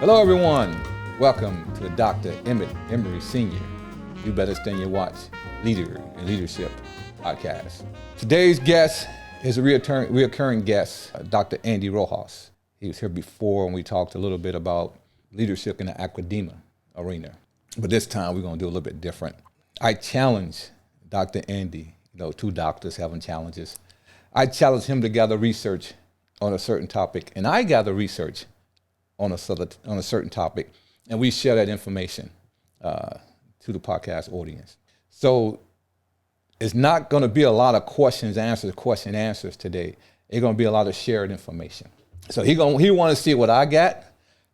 Hello, everyone. Welcome to the Dr. Emmet Emery Sr. You Better Stand Your Watch Leader and Leadership podcast. Today's guest is a reoccurring guest, Dr. Andy Rojas. He was here before and we talked a little bit about leadership in the academia arena. But this time we're going to do a little bit different. I challenge Dr. Andy, two doctors having challenges. I challenge him to gather research on a certain topic, and I gather research on a certain topic, and we share that information to the podcast audience. So it's not going to be a lot of question answers today. It's going to be a lot of shared information. So he want to see what I got,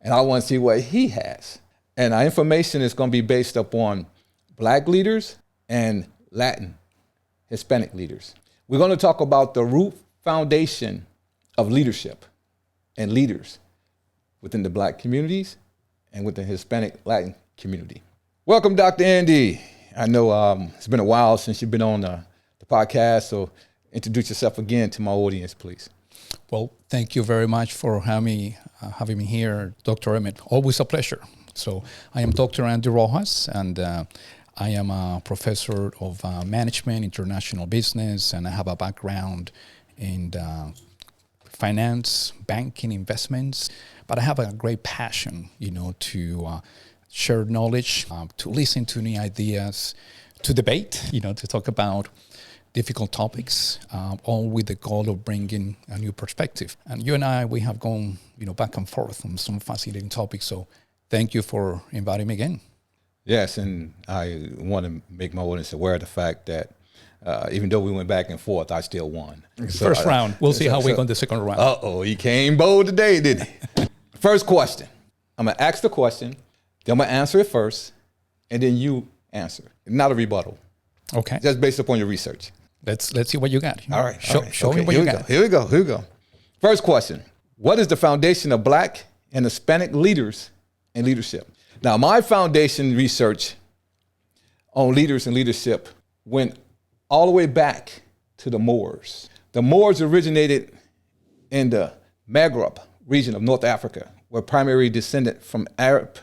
and I want to see what he has. And our information is going to be based upon Black leaders and Latin, Hispanic leaders. We're going to talk about the root foundation of leadership and leaders within the Black communities and within the Hispanic Latin community. Welcome, Dr. Andy. I know it's been a while since you've been on the podcast, so introduce yourself again to my audience, please. Well, thank you very much for having me here, Dr. Emmet. Always a pleasure. So I am Dr. Andy Rojas, and I am a professor of management, international business, and I have a background in finance, banking, investments. But I have a great passion, to share knowledge, to listen to new ideas, to debate, to talk about difficult topics, all with the goal of bringing a new perspective. And you and I, we have gone, back and forth on some fascinating topics. So thank you for inviting me again. Yes, and I want to make my audience aware of the fact that even though we went back and forth, I still won. First round. We'll see how we go in the second round. Uh-oh, he came bold today, didn't he? First question. I'm going to ask the question, then I'm going to answer it first, and then you answer. Not a rebuttal. Okay. Just based upon your research. Let's see what you got. All right. Show me what you got. Here we go. First question. What is the foundation of Black and Hispanic leaders and leadership? Now, my foundation research on leaders and leadership went all the way back to the Moors. The Moors originated in the Maghreb region of North Africa, were primarily descended from Arab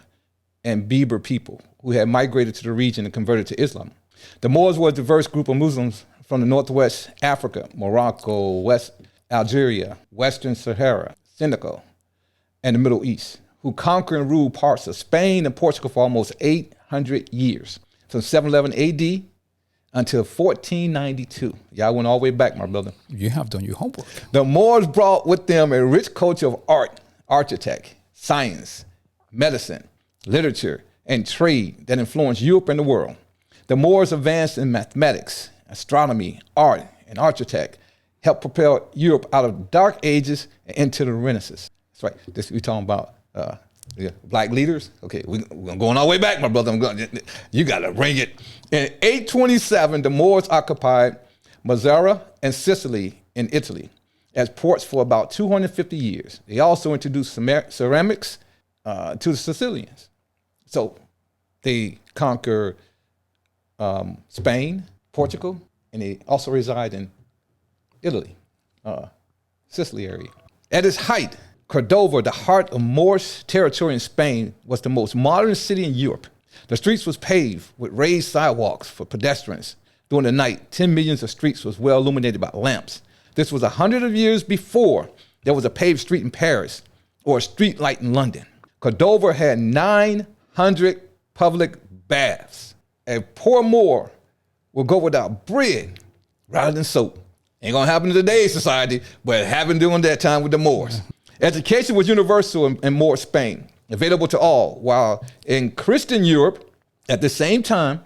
and Berber people who had migrated to the region and converted to Islam. The Moors were a diverse group of Muslims from the Northwest Africa, Morocco, West Algeria, Western Sahara, Senegal, and the Middle East, who conquered and ruled parts of Spain and Portugal for almost 800 years, from 711 AD until 1492. Y'all went all the way back, my brother. You have done your homework. The Moors brought with them a rich culture of art, architect, science, medicine, literature, and trade that influenced Europe and the world. The Moors advanced in mathematics, astronomy, art, and architect, helped propel Europe out of the Dark Ages and into the Renaissance. That's right. We're talking about Black leaders. Okay, we're going all the way back, my brother. You got to bring it. In 827, the Moors occupied Mazzara and Sicily in Italy as ports for about 250 years. They also introduced ceramics to the Sicilians. So they conquer Spain, Portugal, and they also reside in Italy, Sicily area. At its height, Cordova, the heart of Moorish territory in Spain, was the most modern city in Europe. The streets was paved with raised sidewalks for pedestrians. During the night, 10 millions of streets was well illuminated by lamps. This was 100 years before there was a paved street in Paris or a street light in London. Cordova had 900 public baths. A poor Moor will go without bread rather than soap. Ain't gonna happen in today's society, but it happened during that time with the Moors. Education was universal in Moor Spain, available to all, while in Christian Europe, at the same time,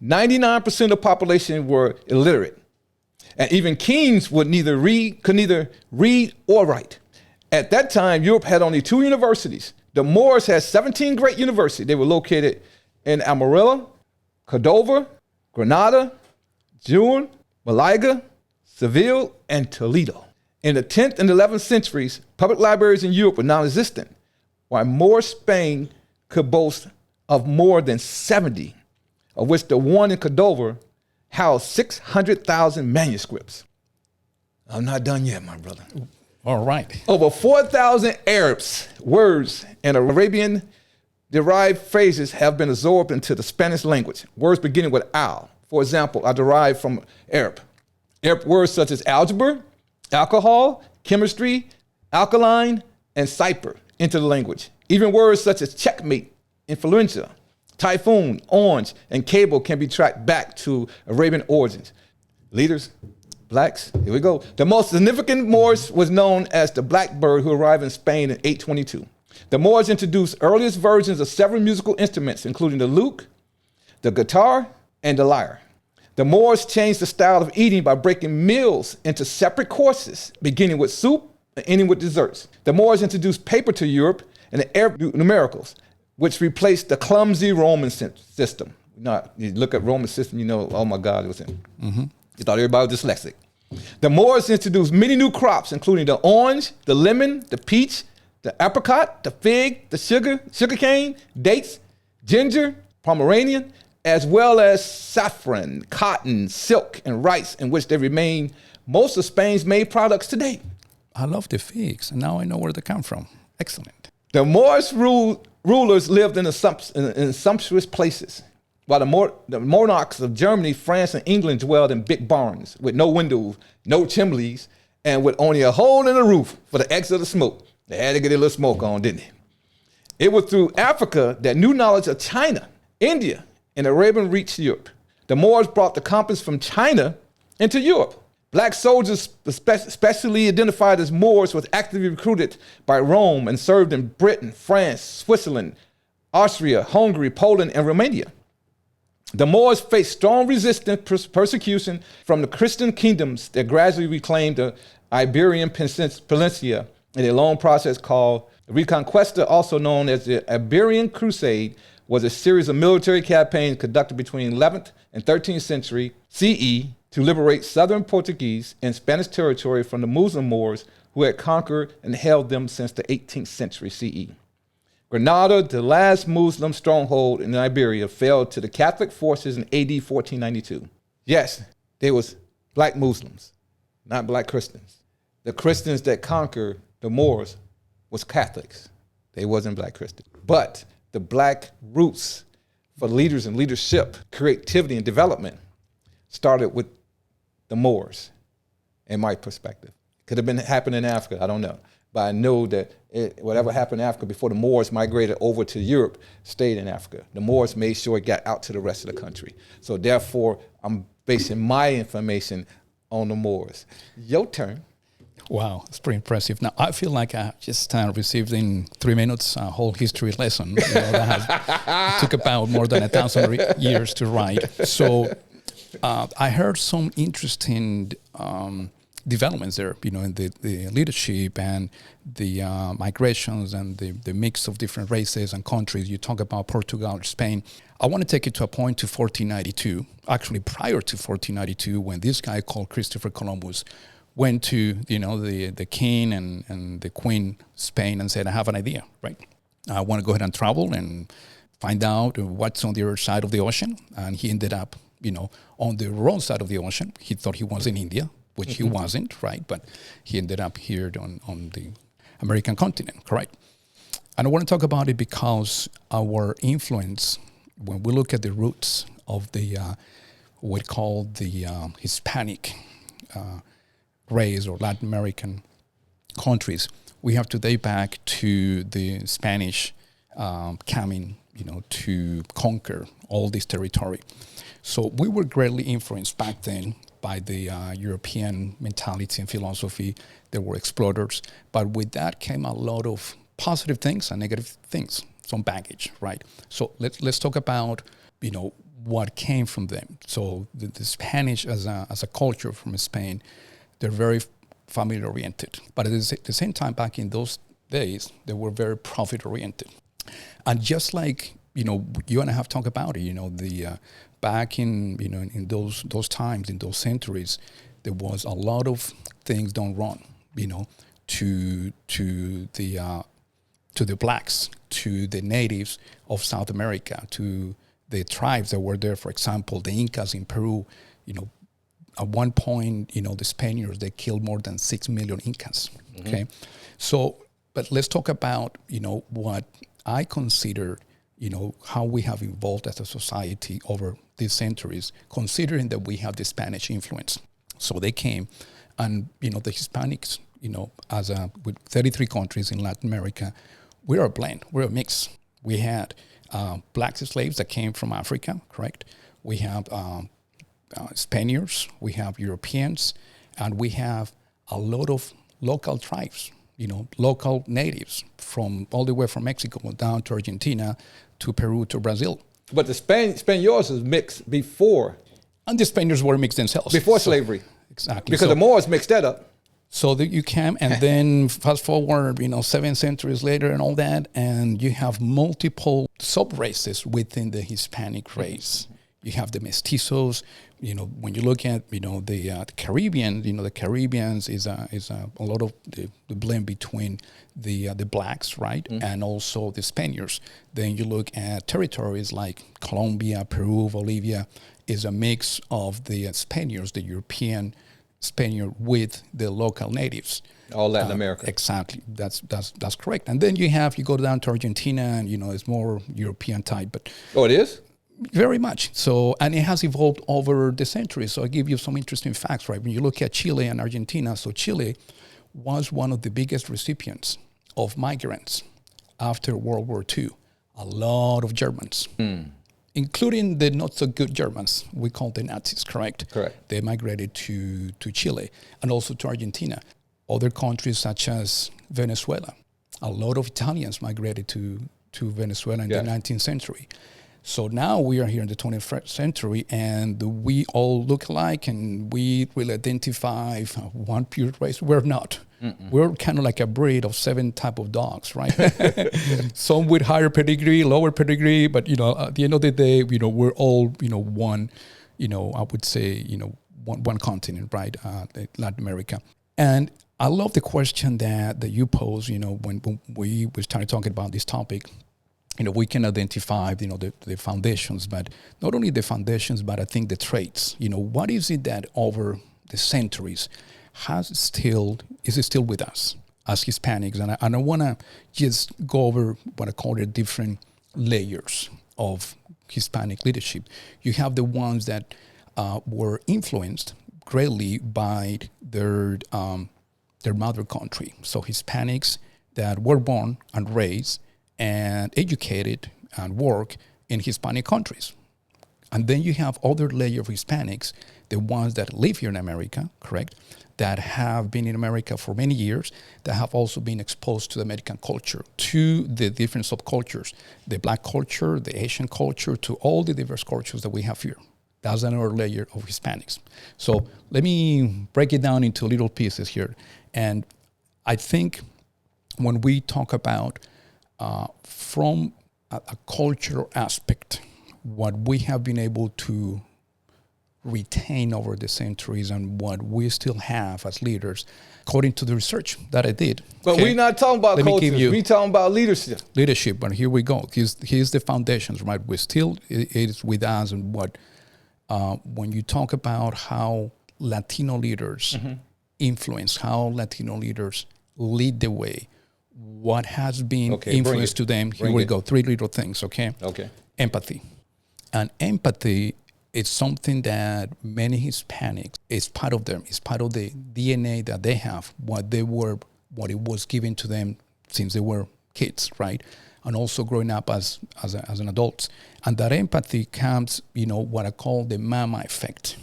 99% of the population were illiterate. And even kings could neither read or write. At that time, Europe had only 2 universities. The Moors had 17 great universities. They were located in Almeria, Cordova, Granada, Jaén, Malaga, Seville, and Toledo. In the 10th and 11th centuries, public libraries in Europe were non-existent, while Moor Spain could boast of more than 70, of which the one in Cordova housed 600,000 manuscripts. I'm not done yet, my brother. All right. Over 4,000 Arabs, words, and Arabian-derived phrases have been absorbed into the Spanish language. Words beginning with al, for example, are derived from Arab. Arab words such as algebra, alcohol, chemistry, alkaline, and cipher into the language. Even words such as checkmate, influenza, typhoon, orange, and cable can be tracked back to Arabian origins. Leaders, blacks, here we go. The most significant Moors was known as the Blackbird, who arrived in Spain in 822. The Moors introduced earliest versions of several musical instruments, including the lute, the guitar, and the lyre. The Moors changed the style of eating by breaking meals into separate courses, beginning with soup and ending with desserts. The Moors introduced paper to Europe and the Arab numericals, which replaced the clumsy Roman system. Now, you look at Roman system, you know, oh my God, it was in. You thought everybody was dyslexic. The Moors introduced many new crops, including the orange, the lemon, the peach, the apricot, the fig, the sugarcane, dates, ginger, Pomeranian, as well as saffron, cotton, silk, and rice, in which they remain most of Spain's main products today. I love the figs, and now I know where they come from. Excellent. The Moorish rulers lived in sumptuous places, while the monarchs of Germany, France, and England dwelled in big barns with no windows, no chimneys, and with only a hole in the roof for the exit of the smoke. They had to get a little smoke on, didn't they? It was through Africa that new knowledge of China, India, and Arabian reached Europe. The Moors brought the compass from China into Europe. Black soldiers, especially identified as Moors, was actively recruited by Rome and served in Britain, France, Switzerland, Austria, Hungary, Poland, and Romania. The Moors faced strong resistance persecution from the Christian kingdoms that gradually reclaimed the Iberian Peninsula in a long process called Reconquista, also known as the Iberian Crusade, was a series of military campaigns conducted between 11th and 13th century CE to liberate southern Portuguese and Spanish territory from the Muslim Moors who had conquered and held them since the 18th century CE. Granada, the last Muslim stronghold in Iberia, fell to the Catholic forces in AD 1492. Yes, there was black Muslims, not black Christians. The Christians that conquered the Moors was Catholics. They wasn't black Christians. But the black roots for leaders and leadership, creativity and development started with the Moors, in my perspective. Could have been happening in Africa, I don't know. But I know that whatever happened in Africa before the Moors migrated over to Europe stayed in Africa. The Moors made sure it got out to the rest of the country. So therefore, I'm basing my information on the Moors. Your turn. Wow, it's pretty impressive. Now, I feel like I just received in 3 minutes a whole history lesson. That took about more than 1,000 years to write. So I heard some interesting developments there, in the leadership and the migrations and the mix of different races and countries. You talk about Portugal, Spain. I want to take it to a point to 1492, actually prior to 1492, when this guy called Christopher Columbus went to, the king and the queen Spain and said, I have an idea, right? I want to go ahead and travel and find out what's on the other side of the ocean. And he ended up, on the wrong side of the ocean. He thought he was in India, which he wasn't, right? But he ended up here on the American continent, correct? And I want to talk about it because our influence, when we look at the roots of the what we call the Hispanic race or Latin American countries, we have to date back to the Spanish coming, to conquer all this territory. So we were greatly influenced back then by the European mentality and philosophy. There were explorers, but with that came a lot of positive things and negative things, some baggage, right? So let's talk about, what came from them. So the Spanish as a culture from Spain, they're very family-oriented. But at the same time, back in those days, they were very profit-oriented. And just like, you and I have talked about it, back in, in those times, in those centuries, there was a lot of things done wrong, to the blacks, to the natives of South America, to the tribes that were there. For example, the Incas in Peru, at one point, the Spaniards, they killed more than 6 million Incas. Okay. So, but let's talk about, what I consider, how we have evolved as a society over these centuries, considering that we have the Spanish influence. So they came, and, the Hispanics, with 33 countries in Latin America, we're a blend, we're a mix. We had black slaves that came from Africa, correct? We have Spaniards, we have Europeans, and we have a lot of local tribes, local natives from all the way from Mexico down to Argentina to Peru to Brazil. But the Spaniards was mixed before. And the Spaniards were mixed themselves. Before slavery. Exactly. Because the Moors mixed that up. So that you can, and then fast forward, 7 centuries later and all that, and you have multiple sub-races within the Hispanic race. You have the mestizos. When you look at the Caribbean, the Caribbeans is a lot of the blend between the blacks, right, and also the Spaniards. Then you look at territories like Colombia, Peru, Bolivia, is a mix of the Spaniards, the European Spaniard with the local natives. All Latin America. Exactly. That's correct. And then you go down to Argentina, and it's more European type, but it is? Very much. So, and it has evolved over the centuries. So I'll give you some interesting facts, right? When you look at Chile and Argentina, so Chile was one of the biggest recipients of migrants after World War II. A lot of Germans, including the not so good Germans. We call the Nazis, correct? Correct. They migrated to Chile and also to Argentina. Other countries such as Venezuela. A lot of Italians migrated to Venezuela in the 19th century. So now we are here in the 21st century, and we all look alike, and we will identify one pure race. We're not. We're kind of like a breed of 7 type of dogs, right? Some with higher pedigree, lower pedigree, but at the end of the day, we're all one. I would say one continent, right? Latin America. And I love the question that you posed. When we started talking about this topic. We can identify, the foundations, but not only the foundations, but I think the traits. What is it that over the centuries is still with us as Hispanics? And I want to just go over what I call the different layers of Hispanic leadership. You have the ones that were influenced greatly by their mother country. So Hispanics that were born and raised and educated and work in Hispanic countries. And then you have other layer of Hispanics, the ones that live here in America, correct, that have been in America for many years, that have also been exposed to the American culture, to the different subcultures, the black culture, the Asian culture, to all the diverse cultures that we have here. That's another layer of Hispanics. So let me break it down into little pieces here. And I think when we talk about from a cultural aspect, what we have been able to retain over the centuries and what we still have as leaders, according to the research that I did. But we're not talking about culture. We're talking about leadership. Leadership, but here we go. Here's the foundations, right? It is with us, and what when you talk about how Latino leaders influence, how Latino leaders lead the way, what has been influenced to them. Here we go. 3 little things, okay? Okay. Empathy. And empathy is something that many Hispanics, is part of them. It's part of the DNA that they have, what it was given to them since they were kids, right? And also growing up as an adult. And that empathy comes, what I call the mama effect.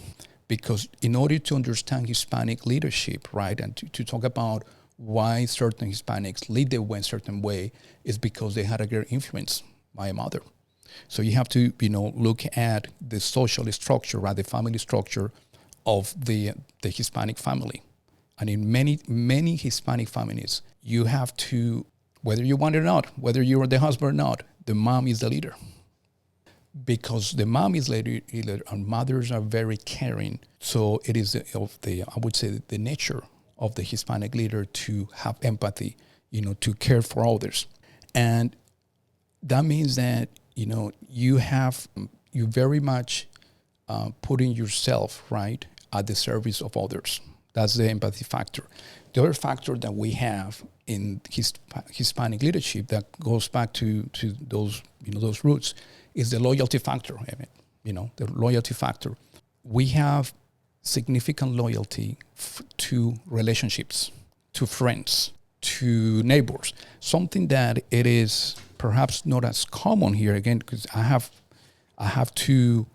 Because in order to understand Hispanic leadership, right, and to talk about why certain Hispanics lead the way in a certain way, is because they had a great influence by a mother. So you have to, look at the social structure, right, the family structure of the Hispanic family. And in many Hispanic families, you have to, whether you want it or not, whether you're the husband or not, the mom is the leader. Because the mom is leader, and mothers are very caring. So it is I would say, the nature of the Hispanic leader to have empathy, to care for others. And that means that, you very much putting yourself, right, at the service of others. That's the empathy factor. The other factor that we have in Hispanic leadership that goes back to those those roots is the loyalty factor. The loyalty factor. We have significant loyalty to relationships, to friends, to neighbors. Something that it is perhaps not as common here again, because I have to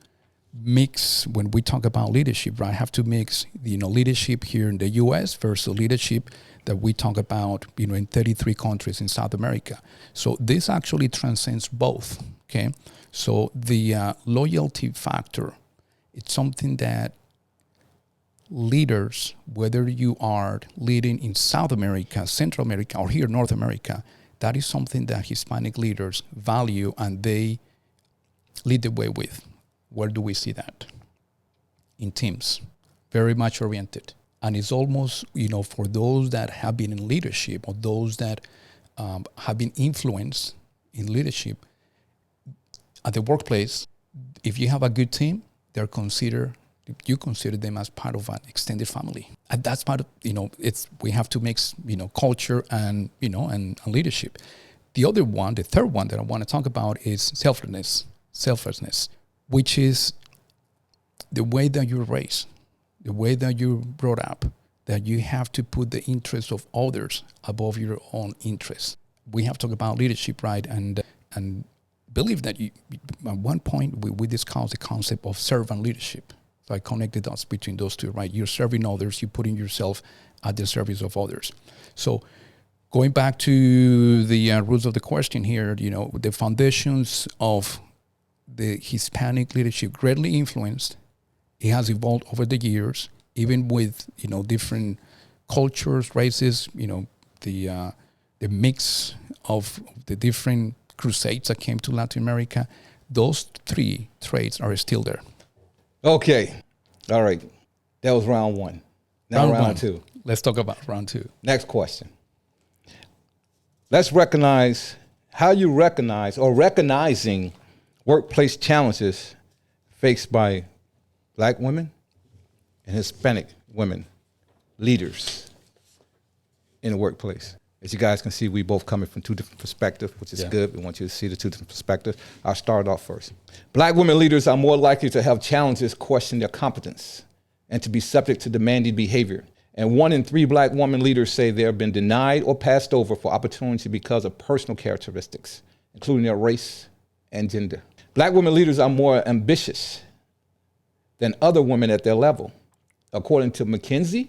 mix when we talk about leadership, right? I have to mix leadership here in the U.S. versus leadership that we talk about in 33 countries in South America. So this actually transcends both. Okay, so the loyalty factor, it's something that leaders, whether you are leading in South America, Central America, or here North America, that is something that Hispanic leaders value and they lead the way with. Where do we see that? In teams, very much oriented. And it's almost, for those that have been in leadership or those that have been influenced in leadership at the workplace, if you have a good team, you consider them as part of an extended family. And that's part of, we have to mix, culture and leadership. The third one that I want to talk about is selflessness, which is the way that you're raised, the way that you're brought up, that you have to put the interests of others above your own interests. We have talked about leadership, right? And believe that at one point we discussed the concept of servant leadership. So I connected dots between those two, right? You're serving others, you're putting yourself at the service of others. So going back to the roots of the question here, the foundations of the Hispanic leadership greatly influenced. It has evolved over the years, even with different cultures, races. The mix of the different crusades that came to Latin America. Those three traits are still there. Okay, all right. That was round one. Now round two. Let's talk about round two. Next question. Let's recognize how you recognizing workplace challenges faced by Black women and Hispanic women leaders in the workplace. As you guys can see, we both coming from two different perspectives, which is good. We want you to see the two different perspectives. I'll start off first. Black women leaders are more likely to have challenges question their competence and to be subject to demanding behavior. And 1 in 3 Black women leaders say they have been denied or passed over for opportunity because of personal characteristics, including their race and gender. Black women leaders are more ambitious than other women at their level, according to McKinsey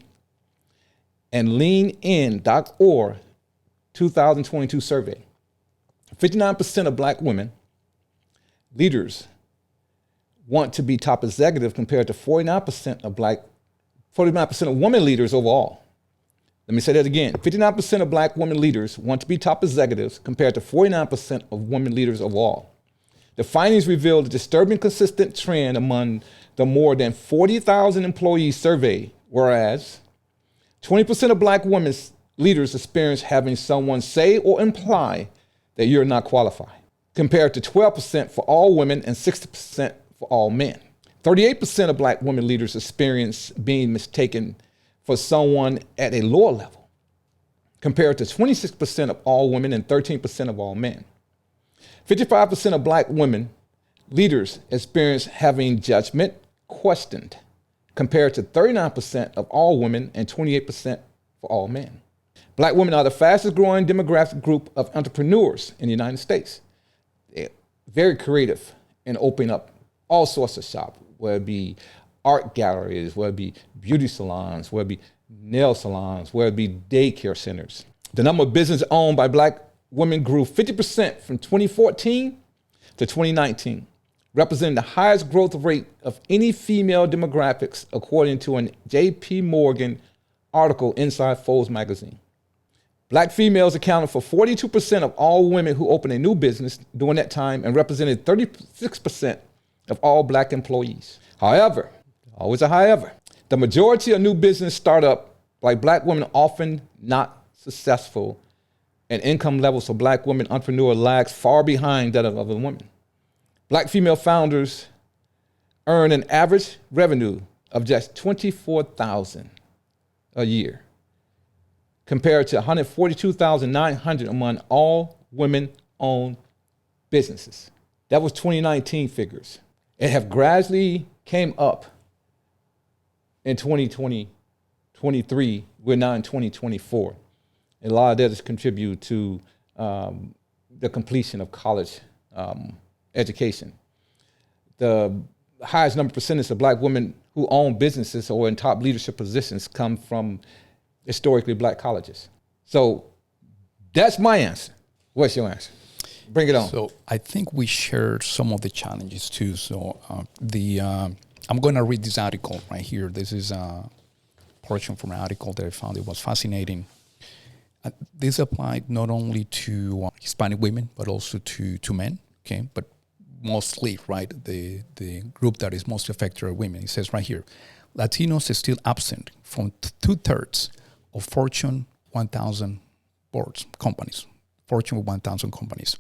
and LeanIn.org 2022 survey. 59% of Black women leaders want to be top executive compared to 49% of women leaders overall. Let me say that again. 59% of Black women leaders want to be top executives compared to 49% of women leaders overall. The findings revealed a disturbing consistent trend among the more than 40,000 employees surveyed, whereas 20% of Black women leaders experience having someone say or imply that you're not qualified, compared to 12% for all women and 60% for all men. 38% of Black women leaders experience being mistaken for someone at a lower level, compared to 26% of all women and 13% of all men. 55% of Black women leaders experience having judgment questioned, compared to 39% of all women and 28% for all men. Black women are the fastest growing demographic group of entrepreneurs in the United States. They're very creative and open up all sorts of shops, whether it be art galleries, whether it be beauty salons, whether it be nail salons, whether it be daycare centers. The number of businesses owned by Black women grew 50% from 2014 to 2019, representing the highest growth rate of any female demographics, according to an J.P. Morgan article inside Forbes magazine. Black females accounted for 42% of all women who opened a new business during that time and represented 36% of all Black employees. However, always a however, the majority of new business startup by Black women often not successful, and income levels for Black women entrepreneurs lags far behind that of other women. Black female founders earn an average revenue of just 24,000 a year, compared to 142,900 among all women-owned businesses. That was 2019 figures. It have gradually came up in 2020, 23. We're now in 2024. And a lot of that is contribute to the completion of college education. The highest number percentage of Black women who own businesses or in top leadership positions come from historically Black colleges. So that's my answer. What's your answer? Bring it on. So I think we shared some of the challenges too. So I'm going to read this article right here. This is a portion from an article that I found. It was fascinating. This applied not only to Hispanic women, but also to men, okay? But mostly, right, the group that is most affected are women. It says right here, Latinos are still absent from 2/3 of Fortune 1000 boards, companies, Fortune 1000 companies.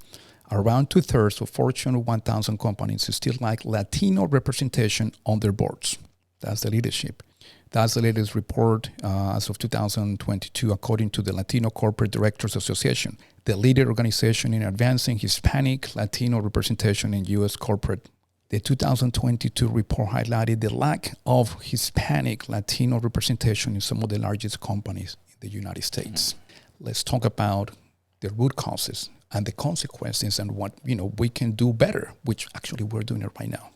Around 2/3 of Fortune 1000 companies still lack Latino representation on their boards. That's the leadership. That's the latest report as of 2022, according to the Latino Corporate Directors Association, the leader organization in advancing Hispanic Latino representation in U.S. corporate. The 2022 report highlighted the lack of Hispanic Latino representation in some of the largest companies in the United States. Let's talk about the root causes and the consequences and what we can do better, which actually we're doing it right now.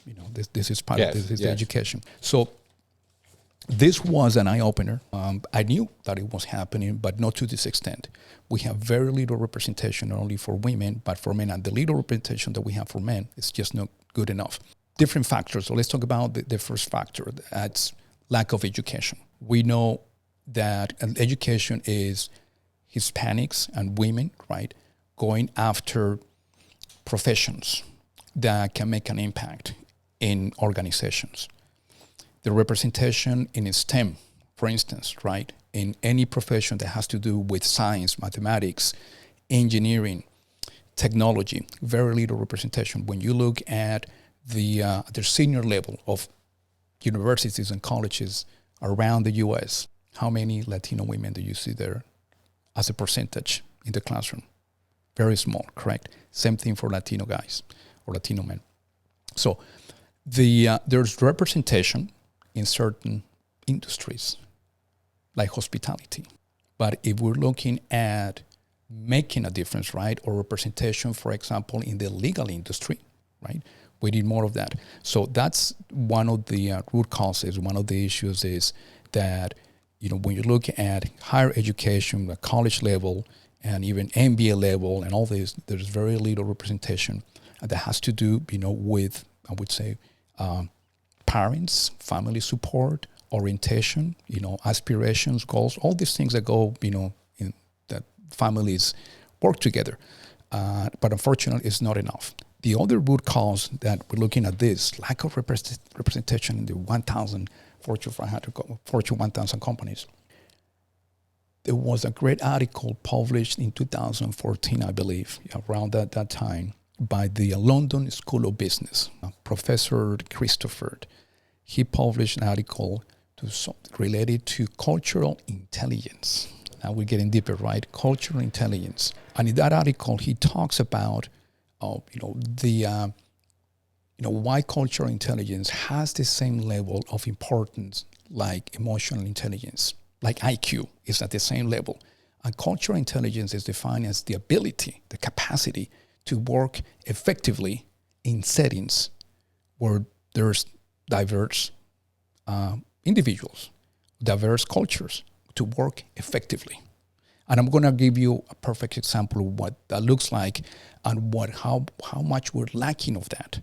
This is part of this is the education. So this was an eye-opener. I knew that it was happening, but not to this extent. We have very little representation, not only for women, but for men. And the little representation that we have for men is just not good enough. Different factors. So let's talk about the first factor. That's lack of education. We know that education is Hispanics and women, right, going after professions that can make an impact in organizations. The representation in STEM, for instance, right, in any profession that has to do with science, mathematics, engineering, technology, very little representation. When you look at the senior level of universities and colleges around the U.S., how many Latino women do you see there as a percentage in the classroom? Very small, correct? Same thing for Latino guys or Latino men. So there's representation in certain industries, like hospitality. But if we're looking at making a difference, right, or representation, for example, in the legal industry, right, we need more of that. So that's one of the root causes. One of the issues is that, when you look at higher education, the college level, and even MBA level, and all this, there's very little representation that has to do, with, I would say, parents, family support, orientation, aspirations, goals, all these things that go, in that families work together. But unfortunately, it's not enough. The other root cause that we're looking at this lack of representation in the 1,000 Fortune 500, Fortune 1,000 companies. There was a great article published in 2014, I believe, around that time, by the London School of Business, Professor Christopher. He published an article related to cultural intelligence. Now we're getting deeper, right? Cultural intelligence. And in that article, he talks about, why cultural intelligence has the same level of importance like emotional intelligence, like IQ is at the same level. And cultural intelligence is defined as the ability, the capacity to work effectively in settings where there's diverse individuals, diverse cultures, to work effectively. And I'm going to give you a perfect example of what that looks like and how much we're lacking of that.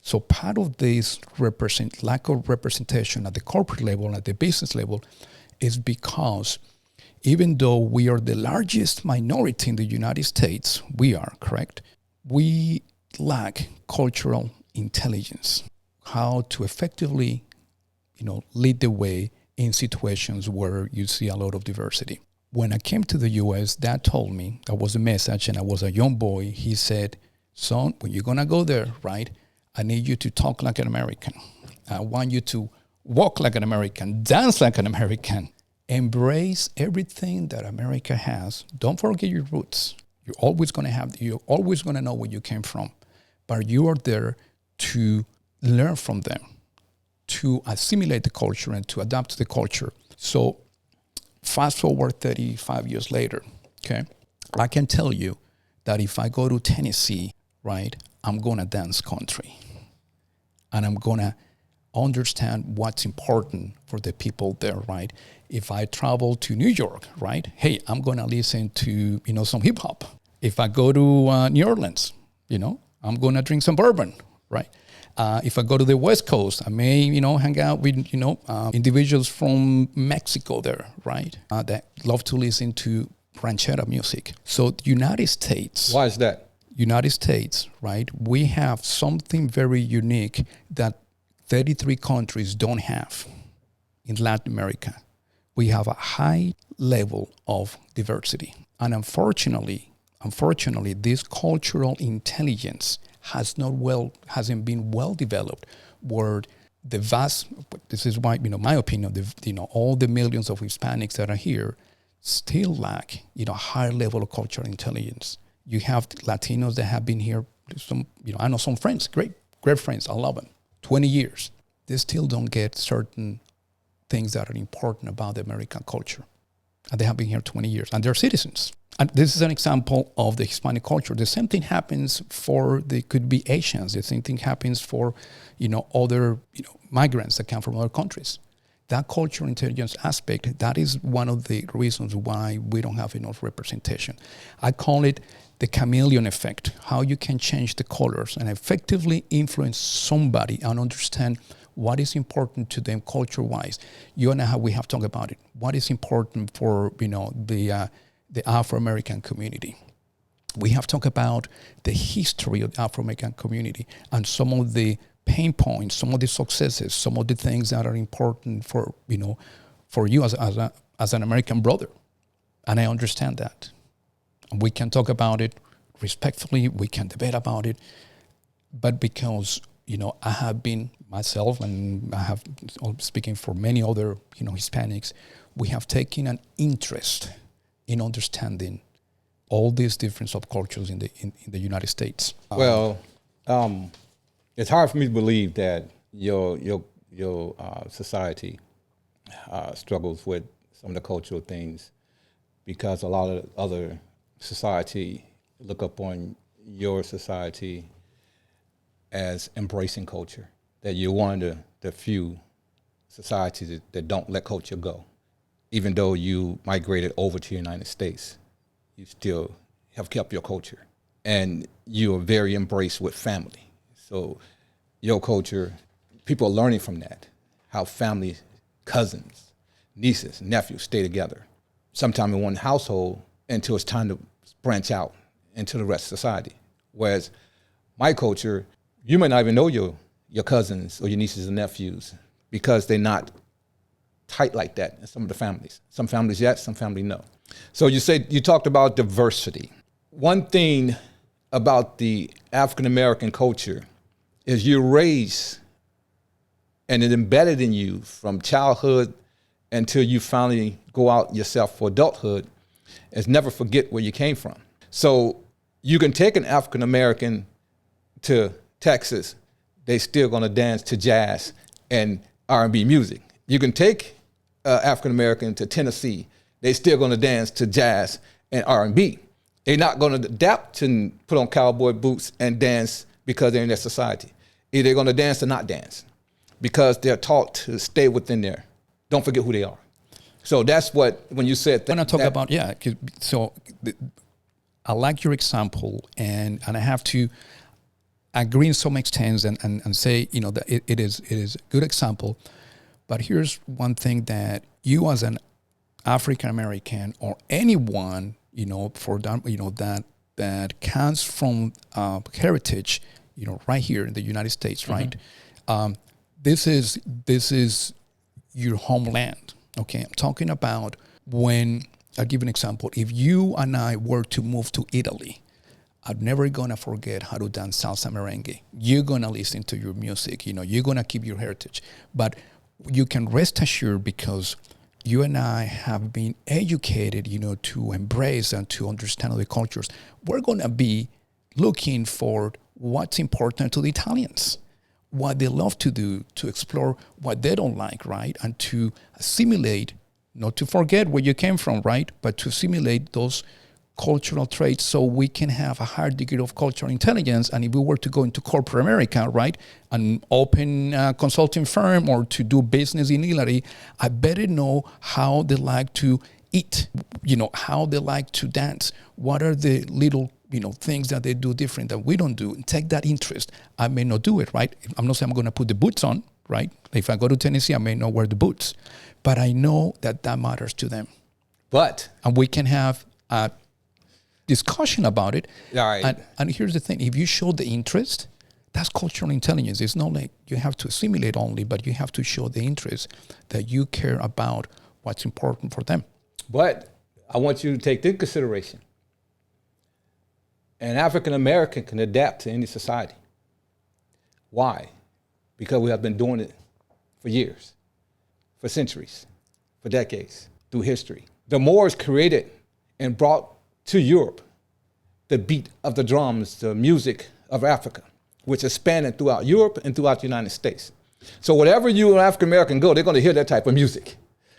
So part of this lack of representation at the corporate level, at the business level, is because even though we are the largest minority in the United States, we are, correct? We lack cultural intelligence, how to effectively, lead the way in situations where you see a lot of diversity. When I came to the U.S., Dad told me, that was a message, and I was a young boy. He said, son, when you're going to go there, right, I need you to talk like an American. I want you to walk like an American, dance like an American, embrace everything that America has. Don't forget your roots. You're always going to know where you came from, but you are there to learn from them, to assimilate the culture and to adapt to the culture. So fast forward 35 years later, okay, I can tell you that if I go to Tennessee, right, I'm going to dance country. And I'm going to understand what's important for the people there, right? If I travel to New York, right, hey, I'm going to listen to, some hip hop. If I go to New Orleans, I'm going to drink some bourbon, right? If I go to the West Coast, I may, hang out with, individuals from Mexico there, right? That love to listen to ranchera music. So the United States. Why is that? United States, right? We have something very unique that 33 countries don't have in Latin America. We have a high level of diversity. And unfortunately, this cultural intelligence hasn't been well developed, where this is why, my opinion, all the millions of Hispanics that are here still lack, a higher level of cultural intelligence. You have Latinos that have been here, I know some friends, great friends, I love them, 20 years. They still don't get certain things that are important about the American culture. And they have been here 20 years, and they're citizens. And this is an example of the Hispanic culture. The same thing happens they could be Asians. The same thing happens for, other, migrants that come from other countries. That cultural intelligence aspect, that is one of the reasons why we don't have enough representation. I call it the chameleon effect, how you can change the colors and effectively influence somebody and understand what is important to them culture-wise. You and I, we have talked about it. What is important for, the Afro-American community? We have talked about the history of the Afro-American community and some of the pain points, some of the successes, some of the things that are important for you as an American brother. And I understand that. And we can talk about it respectfully, we can debate about it, but because, I have been myself, and I have, speaking for many other, Hispanics, we have taken an interest in understanding all these different subcultures in the United States. It's hard for me to believe that your society struggles with some of the cultural things, because a lot of other society look upon your society as embracing culture, that you're one of the few societies that don't let culture go. Even though you migrated over to the United States, you still have kept your culture, and you are very embraced with family. So your culture, people are learning from that, how family, cousins, nieces, nephews stay together, sometimes in one household, until it's time to branch out into the rest of society. Whereas my culture, you may not even know your cousins or your nieces and nephews, because they're not tight like that in some of the families. Some families yes, some families no. So you talked about diversity. One thing about the African-American culture is you're raised and it's embedded in you from childhood until you finally go out yourself for adulthood, is never forget where you came from. So you can take an African-American to Texas, they still gonna dance to jazz and R&B music. You can take African-American to Tennessee, they still gonna dance to jazz and R&B. They're not gonna adapt and put on cowboy boots and dance because they're in their society. Either they're gonna dance or not dance, because they're taught to stay within there. Don't forget who they are. So that's what, when you said that. When I talk about, I like your example, and I have to agree in some extent and say, that it is a good example. But here's one thing that you as an African American or anyone, for that, that comes from heritage, right here in the United States, right? Mm-hmm. This is your homeland. Okay, I'm talking about when, I'll give an example. If you and I were to move to Italy, I'm never gonna forget how to dance salsa merengue. You're gonna listen to your music, you're gonna keep your heritage. But you can rest assured because you and I have been educated, to embrace and to understand other cultures. We're going to be looking for what's important to the Italians, what they love to do, to explore what they don't like, right? And to assimilate, not to forget where you came from, right? But to assimilate those cultural traits so we can have a higher degree of cultural intelligence. And if we were to go into corporate America, right, and open a consulting firm or to do business in Italy, I better know how they like to eat, how they like to dance. What are the little, things that they do different that we don't do? And take that interest. I may not do it, right? I'm not saying I'm going to put the boots on, right? If I go to Tennessee, I may not wear the boots. But I know that matters to them. And we can have a discussion about it. All right. And here's the thing. If you show the interest, that's cultural intelligence. It's not like you have to assimilate only, but you have to show the interest that you care about what's important for them. But I want you to take this consideration. An African American can adapt to any society. Why? Because we have been doing it for years, for centuries, for decades, through history. The Moors created and brought to Europe the beat of the drums, the music of Africa, which expanded throughout Europe and throughout the United States. So wherever you an African American go, they're going to hear that type of music.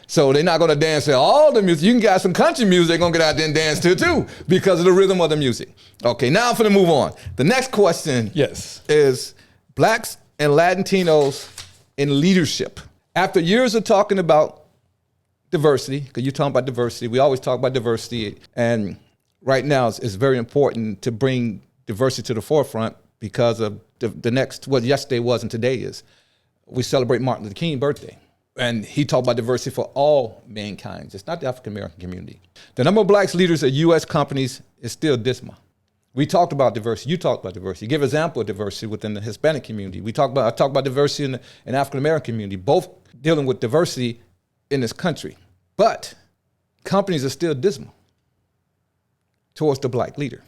So they're not going to dance to all the music. You can get some country music, they're going to get out there and dance to it too, because of the rhythm of the music. Okay, now I'm going to move on. The next question is Blacks and Latinos in leadership. After years of talking about diversity, because you're talking about diversity, we always talk about diversity, and right now it's very important to bring diversity to the forefront because of the next, what yesterday was and today is. We celebrate Martin Luther King's birthday. And he talked about diversity for all mankind, just not the African-American community. The number of Blacks leaders at U.S. companies is still dismal. We talked about diversity. You talked about diversity. Give an example of diversity within the Hispanic community. I talked about diversity in the African-American community, both dealing with diversity in this country. But companies are still dismal towards the Black leader.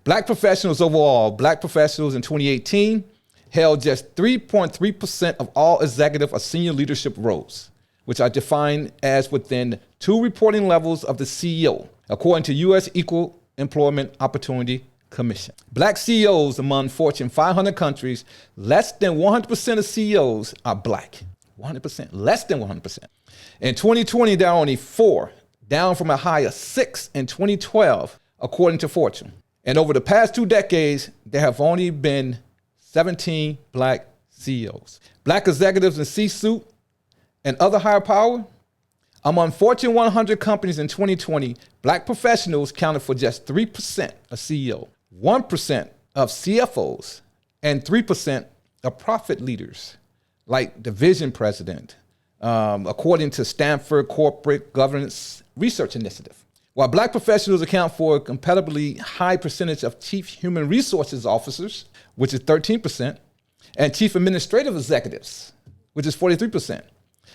Black professionals overall, Black professionals in 2018 held just 3.3% of all executive or senior leadership roles, which are defined as within 2 reporting levels of the CEO, according to U.S. Equal Employment Opportunity Commission. Black CEOs among Fortune 500 countries, less than 100% of CEOs are Black. 100%, less than 100%. In 2020, there are only 4, down from a high of 6 in 2012, according to Fortune. And over the past 2 decades, there have only been 17 Black CEOs. Black executives in C-suite and other higher power. Among Fortune 100 companies in 2020, Black professionals counted for just 3% of CEO, 1% of CFOs, and 3% of profit leaders, like division president, according to Stanford Corporate Governance Research Initiative. While Black professionals account for a comparatively high percentage of chief human resources officers, which is 13%, and chief administrative executives, which is 43%.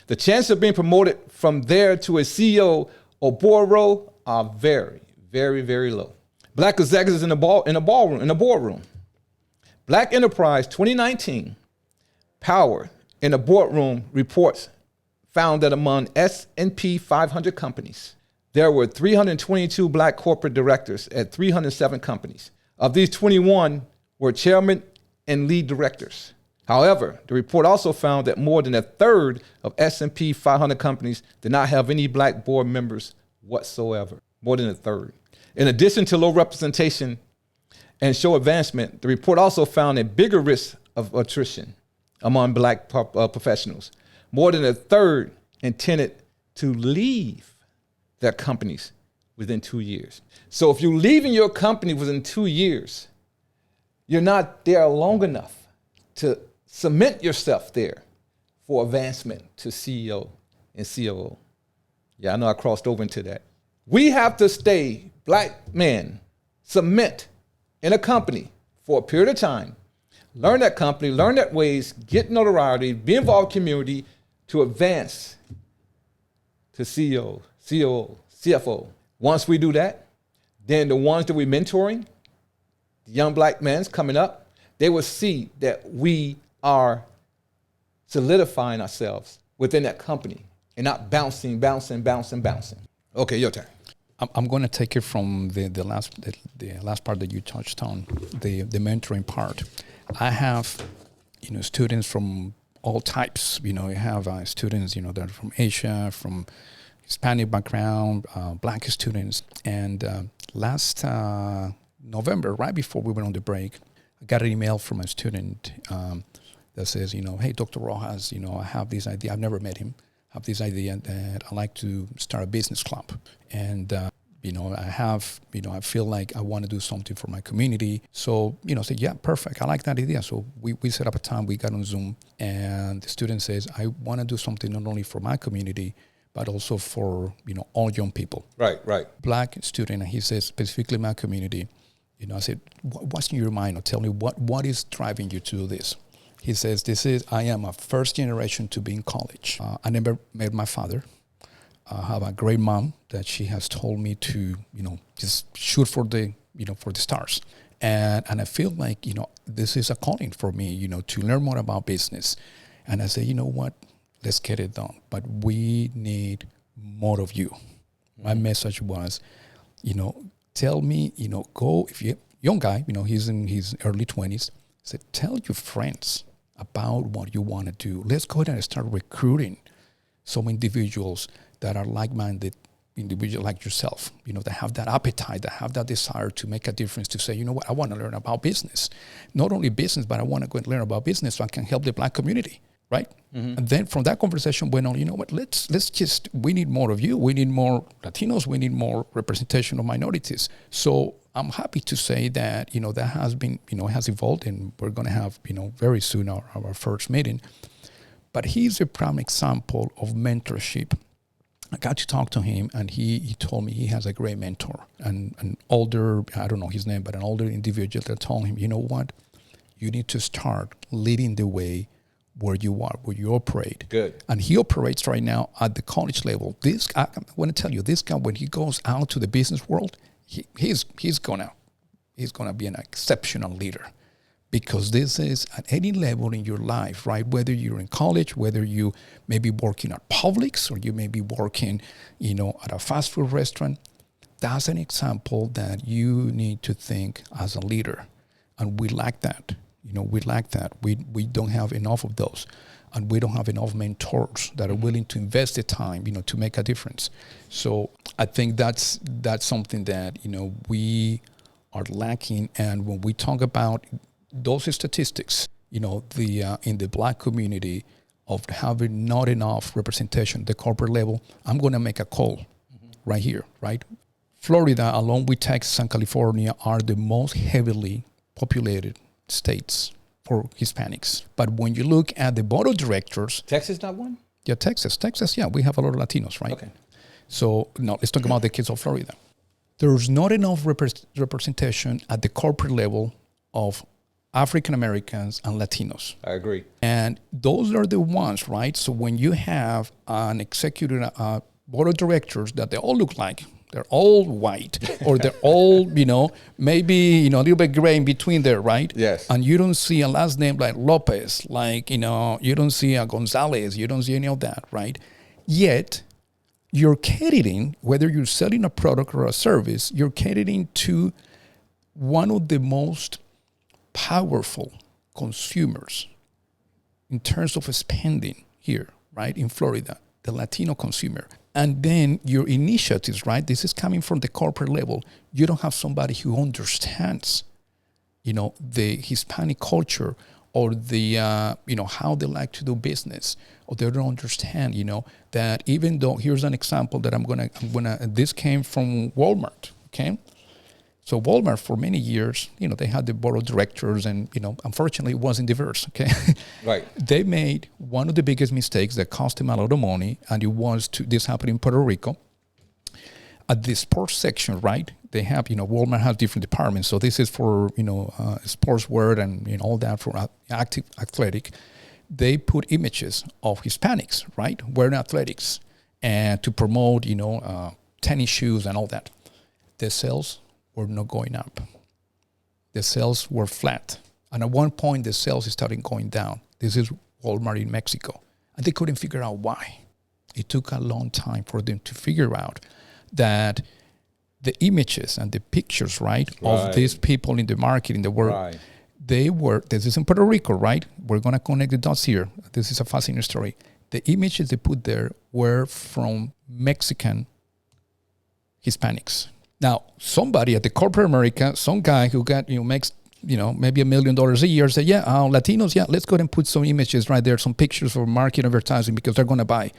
The chances of being promoted from there to a CEO or board role are very, very, very low. Black executives in the boardroom. Black Enterprise 2019 Power in the Boardroom reports found that among S&P 500 companies, there were 322 Black corporate directors at 307 companies. Of these, 21 were chairmen and lead directors. However, the report also found that more than a third of S&P 500 companies did not have any Black board members whatsoever. More than a third. In addition to low representation and show advancement, the report also found a bigger risk of attrition among Black professionals. More than a third intended to leave their companies within 2 years. So if you're leaving your company within 2 years, you're not there long enough to cement yourself there for advancement to CEO and COO. Yeah, I know I crossed over into that. We have to stay, Black men, cement in a company for a period of time, learn that company, learn that ways, get notoriety, be involved in community to advance to CEO, COO, CFO. Once we do that, then the ones that we're mentoring, the young Black men coming up, they will see that we are solidifying ourselves within that company and not bouncing. Okay, your turn. I'm going to take it from the last part that you touched on, the mentoring part. I have, students from all types. You have students, that are from Asia, from Hispanic background, Black students. And last November, right before we went on the break, I got an email from a student that says, hey, Dr. Rojas, I have this idea. I've never met him. I have this idea that I like to start a business club. And, I feel like I want to do something for my community. So, I said, yeah, perfect. I like that idea. So we set up a time, we got on Zoom, and the student says, I want to do something not only for my community, but also for, all young people. Right. Black student, and he says, specifically my community. I said, what's in your mind? Or tell me what is driving you to do this? He says, I am a first generation to be in college. I never met my father. I have a great mom that she has told me to, just shoot for the stars. And I feel like, this is a calling for me, to learn more about business. And I say, you know what, let's get it done. But we need more of you. My message was, tell me, go, if you're a young guy, he's in his early 20s, said, tell your friends about what you want to do. Let's go ahead and start recruiting some individuals that are like-minded individuals like yourself, that have that appetite, that have that desire to make a difference, to say, you know what, I want to learn about business. Not only business, but I want to go and learn about business so I can help the Black community, right? Mm-hmm. And then from that conversation went on, you know what, we need more of you. We need more Latinos. We need more representation of minorities. So I'm happy to say that, that has been, has evolved, and we're going to have, very soon our first meeting. But he's a prime example of mentorship. I got to talk to him, and he told me he has a great mentor, and an older, I don't know his name, but an older individual that told him, you know what, you need to start leading the way where you are, where you operate. Good. And he operates right now at the college level. This guy, I want to tell you, this guy, when he goes out to the business world, he's gonna be an exceptional leader. Because this is at any level in your life, right? Whether you're in college, whether you may be working at Publix, or you may be working, at a fast food restaurant, that's an example that you need to think as a leader. And we lack that. We lack that. We don't have enough of those. And we don't have enough mentors that are willing to invest the time, to make a difference. So I think that's something that, we are lacking. And when we talk about those statistics, in the Black community of having not enough representation at the corporate level, I'm going to make a call right here, right? Florida, along with Texas and California, are the most heavily populated states for Hispanics. But when you look at the board of directors... Texas not one? Yeah, Texas, yeah, we have a lot of Latinos, right? Okay. So, no, let's talk about the kids of Florida. There's not enough representation at the corporate level of African Americans and Latinos. I agree. And those are the ones, right? So when you have an executive board of directors that they all look like, they're all white, or they're all, maybe, a little bit gray in between there, right? Yes. And you don't see a last name like Lopez, like, you don't see a Gonzalez, you don't see any of that, right? Yet, you're catering, whether you're selling a product or a service, you're catering to one of the most powerful consumers in terms of spending here, right, in Florida, the Latino consumer. And then your initiatives, right, this is coming from the corporate level. You don't have somebody who understands, the Hispanic culture, or the, how they like to do business, or they don't understand, that even though, here's an example that this came from Walmart, okay? So Walmart, for many years, they had the board of directors, and, unfortunately, it wasn't diverse, okay? Right. They made one of the biggest mistakes that cost them a lot of money, and this happened in Puerto Rico. At the sports section, right, they have, Walmart has different departments. So this is for, sportswear and, all that for active athletic. They put images of Hispanics, right, wearing athletics, and to promote, tennis shoes and all that. The sales were not going up. The sales were flat. And at one point, the sales started going down. This is Walmart in Mexico. And they couldn't figure out why. It took a long time for them to figure out that the images and the pictures, right, of these people in the market, in the world, this is in Puerto Rico, right? We're going to connect the dots here. This is a fascinating story. The images they put there were from Mexican Hispanics. Now, somebody at the corporate America, some guy who got, makes, maybe $1 million a year, said, Latinos, let's go ahead and put some images right there, some pictures for market advertising because they're going to buy.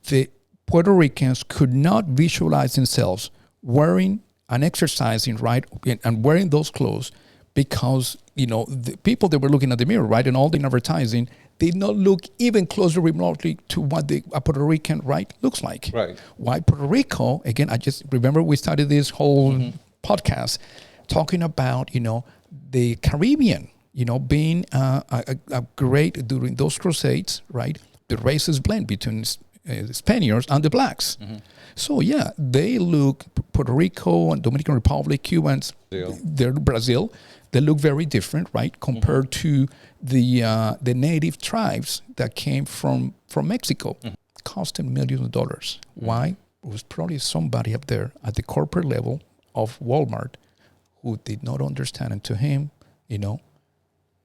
The Puerto Ricans could not visualize themselves wearing and exercising, right, and wearing those clothes because, the people that were looking at the mirror, right, and all the advertising did not look even closer remotely to what a Puerto Rican, right, looks like. Right. Why Puerto Rico, again, I just remember we started this whole podcast talking about, the Caribbean, being a great, during those crusades, right, the races blend between the Spaniards and the blacks. So, they look, Puerto Rico and Dominican Republic, Cubans, they're Brazil, they look very different, right, compared to the native tribes that came from Mexico. Cost them millions of dollars. Why? It was probably somebody up there at the corporate level of Walmart who did not understand. And to him,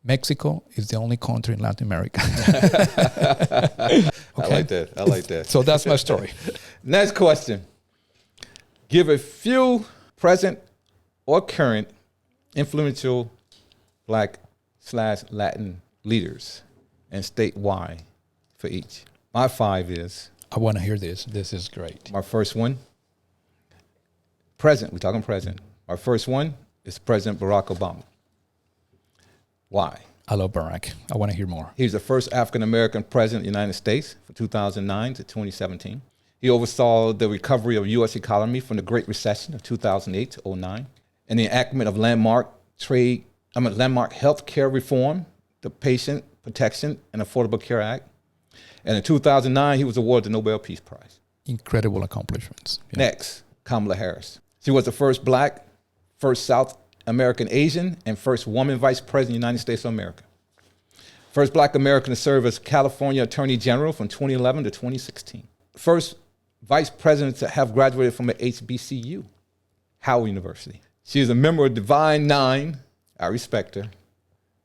Mexico is the only country in Latin America. Okay? I like that. So that's my story. Next question. Give a few present or current influential Black/Latin leaders and state why for each. My 5 is... I want to hear this. This is great. My first one, present. We're talking present. Our first one is President Barack Obama. Why? I love Barack. I want to hear more. He was the first African-American president of the United States from 2009 to 2017. He oversaw the recovery of the U.S. economy from the Great Recession of 2008 to 2009 and the enactment of landmark health care reform, the Patient Protection and Affordable Care Act. And in 2009, he was awarded the Nobel Peace Prize. Incredible accomplishments. Yeah. Next, Kamala Harris. She was the first Black, first South American Asian, and first woman vice president of the United States of America. First Black American to serve as California Attorney General from 2011 to 2016. First vice president to have graduated from an HBCU, Howard University. She is a member of Divine Nine, I respect her,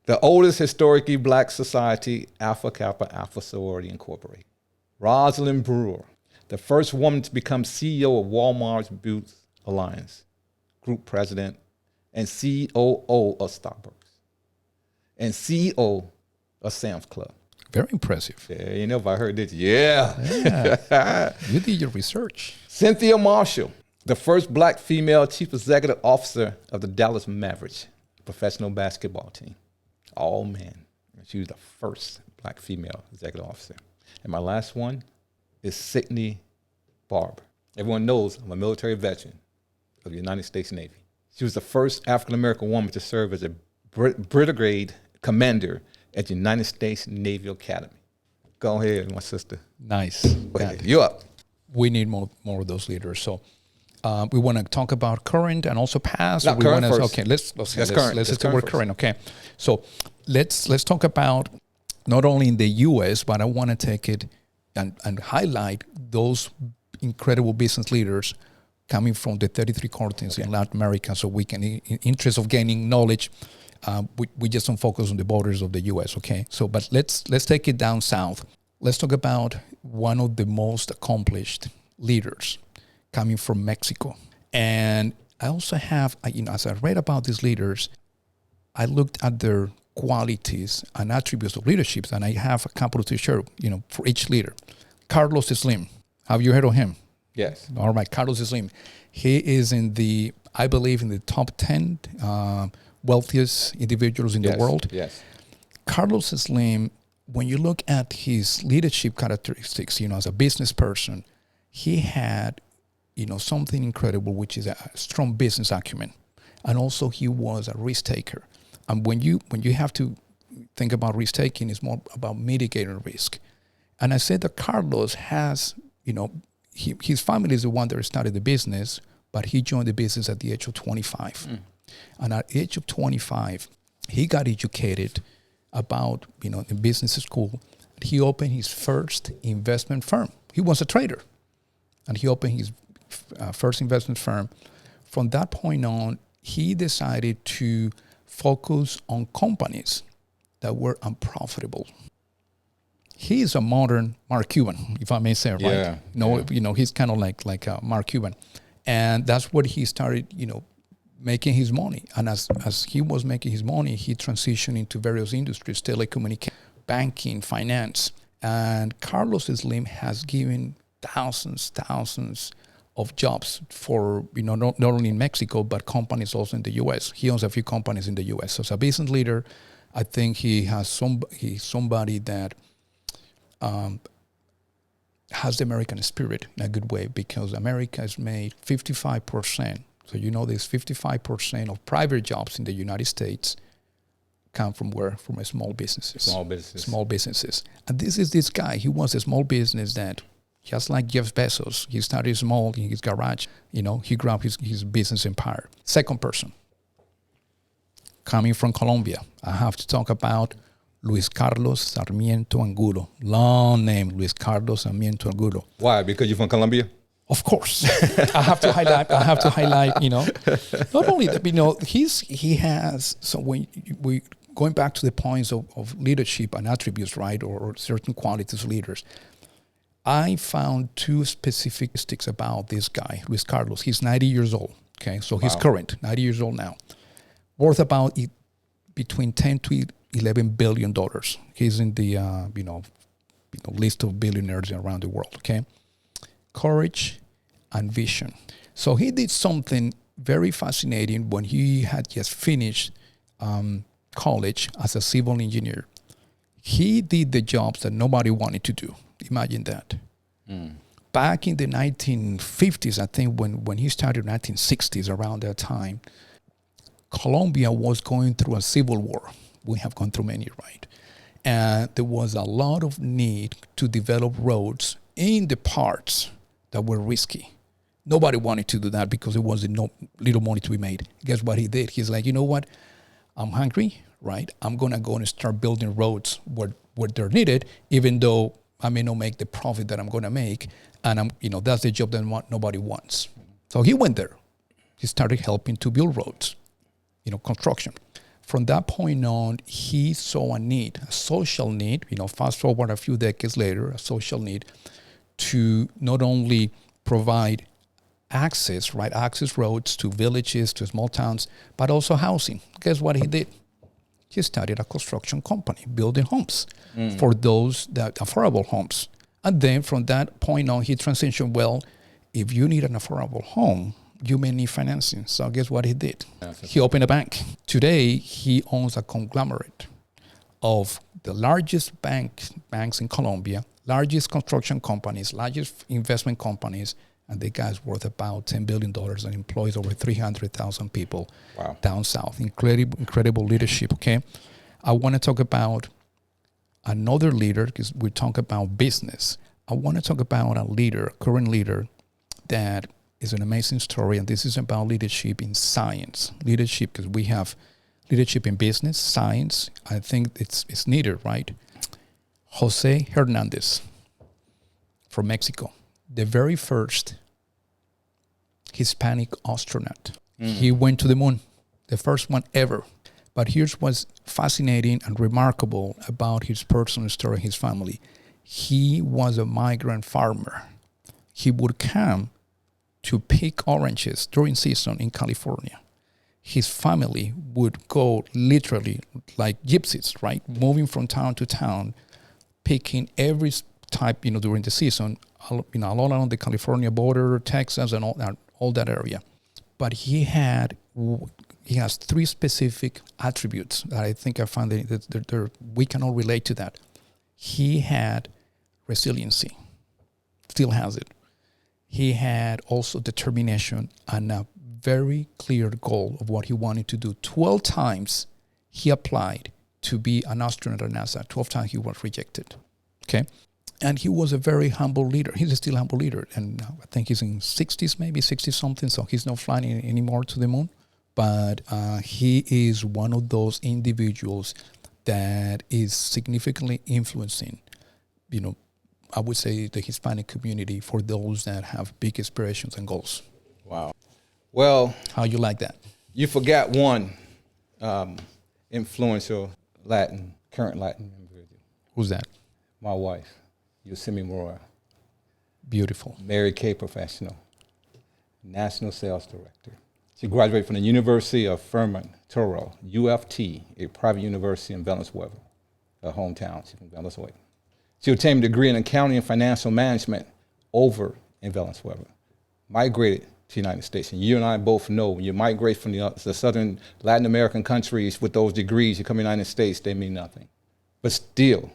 the oldest historically Black society, Alpha Kappa Alpha Sorority Incorporated. Rosalind Brewer, the first woman to become CEO of Walmart's Boots Alliance, group president, and COO of Starbucks, and CEO of Sam's Club. Very impressive. Yeah, if I heard this, yeah. You did your research. Cynthia Marshall, the first Black female chief executive officer of the Dallas Mavericks professional basketball team. All men. She was the first Black female executive officer. And my last one is Sidney Barber. Everyone knows I'm a military veteran of the United States Navy. She was the first African-American woman to serve as a brigade commander at the United States Naval Academy. Go ahead, my sister. Nice. You up. We need more of those leaders. So we want to talk about current and also past. Not current first. Okay, let's current. Let's do current. Okay, so let's talk about not only in the U.S., but I want to take it and highlight those incredible business leaders coming from the 33 countries in Latin America, so we can, in interest of gaining knowledge, we just don't focus on the borders of the U.S., okay? So, but let's take it down south. Let's talk about one of the most accomplished leaders coming from Mexico. And I also have, as I read about these leaders, I looked at their qualities and attributes of leadership, and I have a couple to share, for each leader. Carlos Slim. Have you heard of him? Yes. All right, Carlos Slim. He is I believe, in the top 10 wealthiest individuals in the world. Yes. Carlos Slim, when you look at his leadership characteristics, as a business person, he had, something incredible, which is a strong business acumen. And also he was a risk taker. And when you have to think about risk taking, it's more about mitigating risk. And I said that Carlos has, his family is the one that started the business, but he joined the business at the age of 25. And at the age of 25, he got educated about, in business school, He opened his first investment firm. He was a trader, and he opened his first investment firm. From that point on, he decided to focus on companies that were unprofitable. He is a modern Mark Cuban, if I may say, right? Yeah. He's kind of like Mark Cuban, and that's what he started, making his money. And as he was making his money, he transitioned into various industries: telecommunications, banking, finance. And Carlos Slim has given thousands of jobs for, not only in Mexico, but companies also in the U.S. He owns a few companies in the U.S. So as a business leader, I think he's somebody that has the American spirit in a good way, because America has made 55%. So there's 55% of private jobs in the United States come from where? From small businesses. Small businesses. And this guy. He was a small business that, just like Jeff Bezos, he started small in his garage. He grew up his business empire. Second person, coming from Colombia, I have to talk about Luis Carlos Sarmiento Angulo. Long name, Luis Carlos Sarmiento Angulo. Why? Because you're from Colombia? Of course. I have to highlight, not only that, he has, so when we going back to the points of leadership and attributes, right, or certain qualities of leaders, I found two specific statistics about this guy, Luis Carlos. He's 90 years old, okay? So he's current, 90 years old now. Worth about between 10 to 11 billion dollars. He's in the, list of billionaires around the world, okay? Courage and vision. So he did something very fascinating when he had just finished college as a civil engineer. He did the jobs that nobody wanted to do. Imagine that. Back in the 1950s, I think when he started, 1960s, around that time, Colombia was going through a civil war. We have gone through many, right? And there was a lot of need to develop roads in the parts that were risky. Nobody wanted to do that because there was no little money to be made. Guess what he did? He's like, you know what? I'm hungry, right? I'm going to go and start building roads where they're needed, even though I may not make the profit that I'm going to make. And that's the job that nobody wants. So he went there. He started helping to build roads, construction. From that point on, he saw a need, a social need, fast forward a few decades later, a social need to not only provide access roads to villages, to small towns, but also housing. Guess what he did? He started a construction company, building homes for those affordable homes. And then from that point on, he transitioned, well, if you need an affordable home, you may need financing. So guess what he did? He opened a bank. Today, he owns a conglomerate of the largest banks in Colombia, largest construction companies, largest investment companies, and the guy's worth about $10 billion and employs over 300,000 people down south. Incredible leadership, okay? I want to talk about another leader, because we talk about business. I want to talk about a current leader that is an amazing story, and this is about leadership in science. Leadership, because we have leadership in business, science. I think it's needed, right? Jose Hernandez from Mexico, the very first Hispanic astronaut. He went to the moon, the first one ever. But here's what's fascinating and remarkable about his personal story, his family. He was a migrant farmer. He would come to pick oranges during season in California. His family would go literally like gypsies, right? Moving from town to town, picking every type, during the season, all along the California border, Texas, and all that area. But he has three specific attributes that I think I find that we can all relate to that. He had resiliency, still has it. He had also determination and a very clear goal of what he wanted to do. 12 times he applied to be an astronaut at NASA. 12 times he was rejected. Okay? And he was a very humble leader. He's still a humble leader. And I think he's in 60s, maybe 60-something, so he's not flying anymore to the moon. But he is one of those individuals that is significantly influencing I would say the Hispanic community for those that have big aspirations and goals. Wow. Well, How you like that? you forgot one influential current Latin individual. Who's that? My wife, Yosemite Mora, Beautiful. Mary Kay professional, national sales director. She graduated from the University of Toro, UFT, a private university in Venezuela, her hometown. She's from Venezuela. She obtained a degree in accounting and financial management over in Venezuela. Migrated to the United States. And you and I both know when you migrate from the southern Latin American countries with those degrees, you come to the United States, they mean nothing. But still,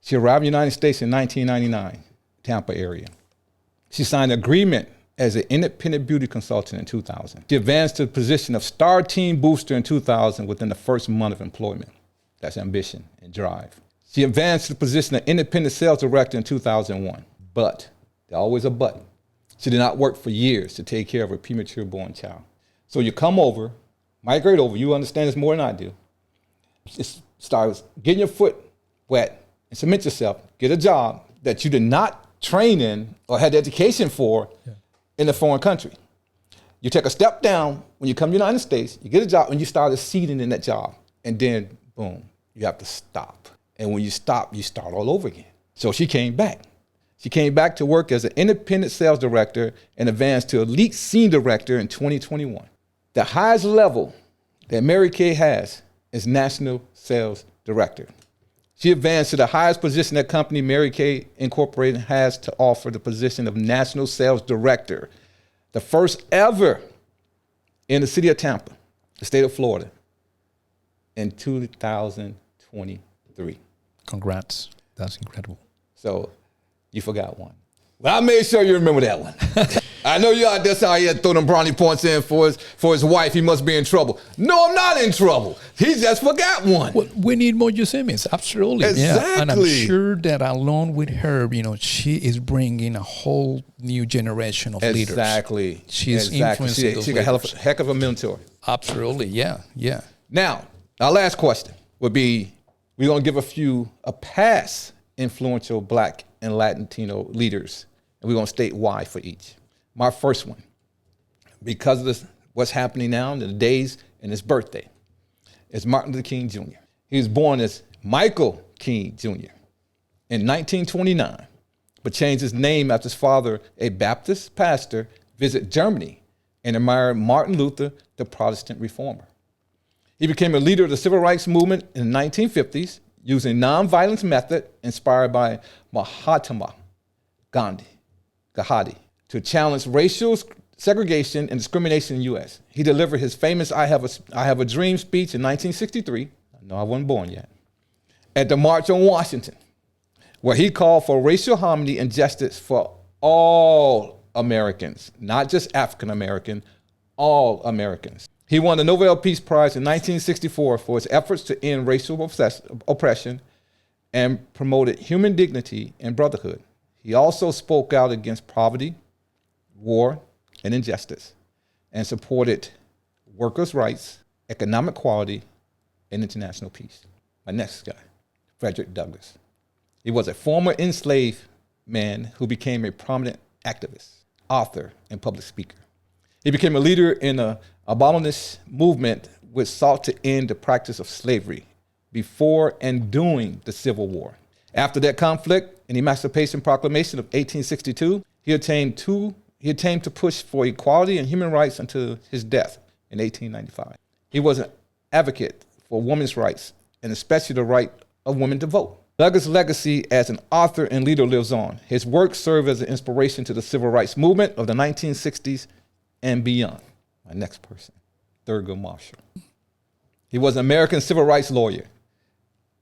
she arrived in the United States in 1999, Tampa area. She signed an agreement as an independent beauty consultant in 2000. She advanced to the position of star team booster in 2000 within the first month of employment. That's ambition and drive. She advanced to the position of independent sales director in 2001. But, there's always a but. She did not work for years to take care of her premature born child. So you come over, migrate over, you understand this more than I do. Just start getting your foot wet and submit yourself, get a job that you did not train in or had education for in a foreign country. You take a step down when you come to the United States, you get a job and you start succeeding in that job. And then, boom, you have to stop. And when you stop, you start all over again. So she came back. She came back to work as an independent sales director and advanced to elite senior director in 2021. The highest level that Mary Kay has is national sales director. She advanced to the highest position that company Mary Kay Incorporated has to offer, the position of national sales director, the first ever in the city of Tampa, the state of Florida, in 2023. Congrats. That's incredible. So you forgot one. Well, I made sure you remember that one. I know you out there saying he had to throw them brownie points in for his wife. He must be in trouble. No, I'm not in trouble. He just forgot one. Well, we need more Yosemis. Absolutely. Exactly. Yeah. And I'm sure that along with her, she is bringing a whole new generation of leaders. Exactly. She's influencing those She's a heck of a mentor. Absolutely. Yeah. Yeah. Now, our last question would be, we're going to give a past influential Black and Latino leaders, and we're going to state why for each. My first one, because of what's happening now in the days and his birthday, is Martin Luther King Jr. He was born as Michael King Jr. in 1929, but changed his name after his father, a Baptist pastor, visited Germany and admired Martin Luther, the Protestant reformer. He became a leader of the civil rights movement in the 1950s, using nonviolence method inspired by Mahatma Gandhi to challenge racial segregation and discrimination in the U.S. He delivered his famous I Have a Dream speech in 1963. No, I wasn't born yet. At the March on Washington, where he called for racial harmony and justice for all Americans, not just African American, all Americans. He won the Nobel Peace Prize in 1964 for his efforts to end racial oppression and promoted human dignity and brotherhood. He also spoke out against poverty, war, and injustice, and supported workers' rights, economic equality, and international peace. My next guy, Frederick Douglass. He was a former enslaved man who became a prominent activist, author, and public speaker. He became a leader in the abolitionist movement which sought to end the practice of slavery before and during the Civil War. After that conflict and Emancipation Proclamation of 1862, he attained to push for equality and human rights until his death in 1895. He was an advocate for women's rights, and especially the right of women to vote. Douglass' legacy as an author and leader lives on. His work served as an inspiration to the civil rights movement of the 1960s and beyond. My next person, Thurgood Marshall. He was an American civil rights lawyer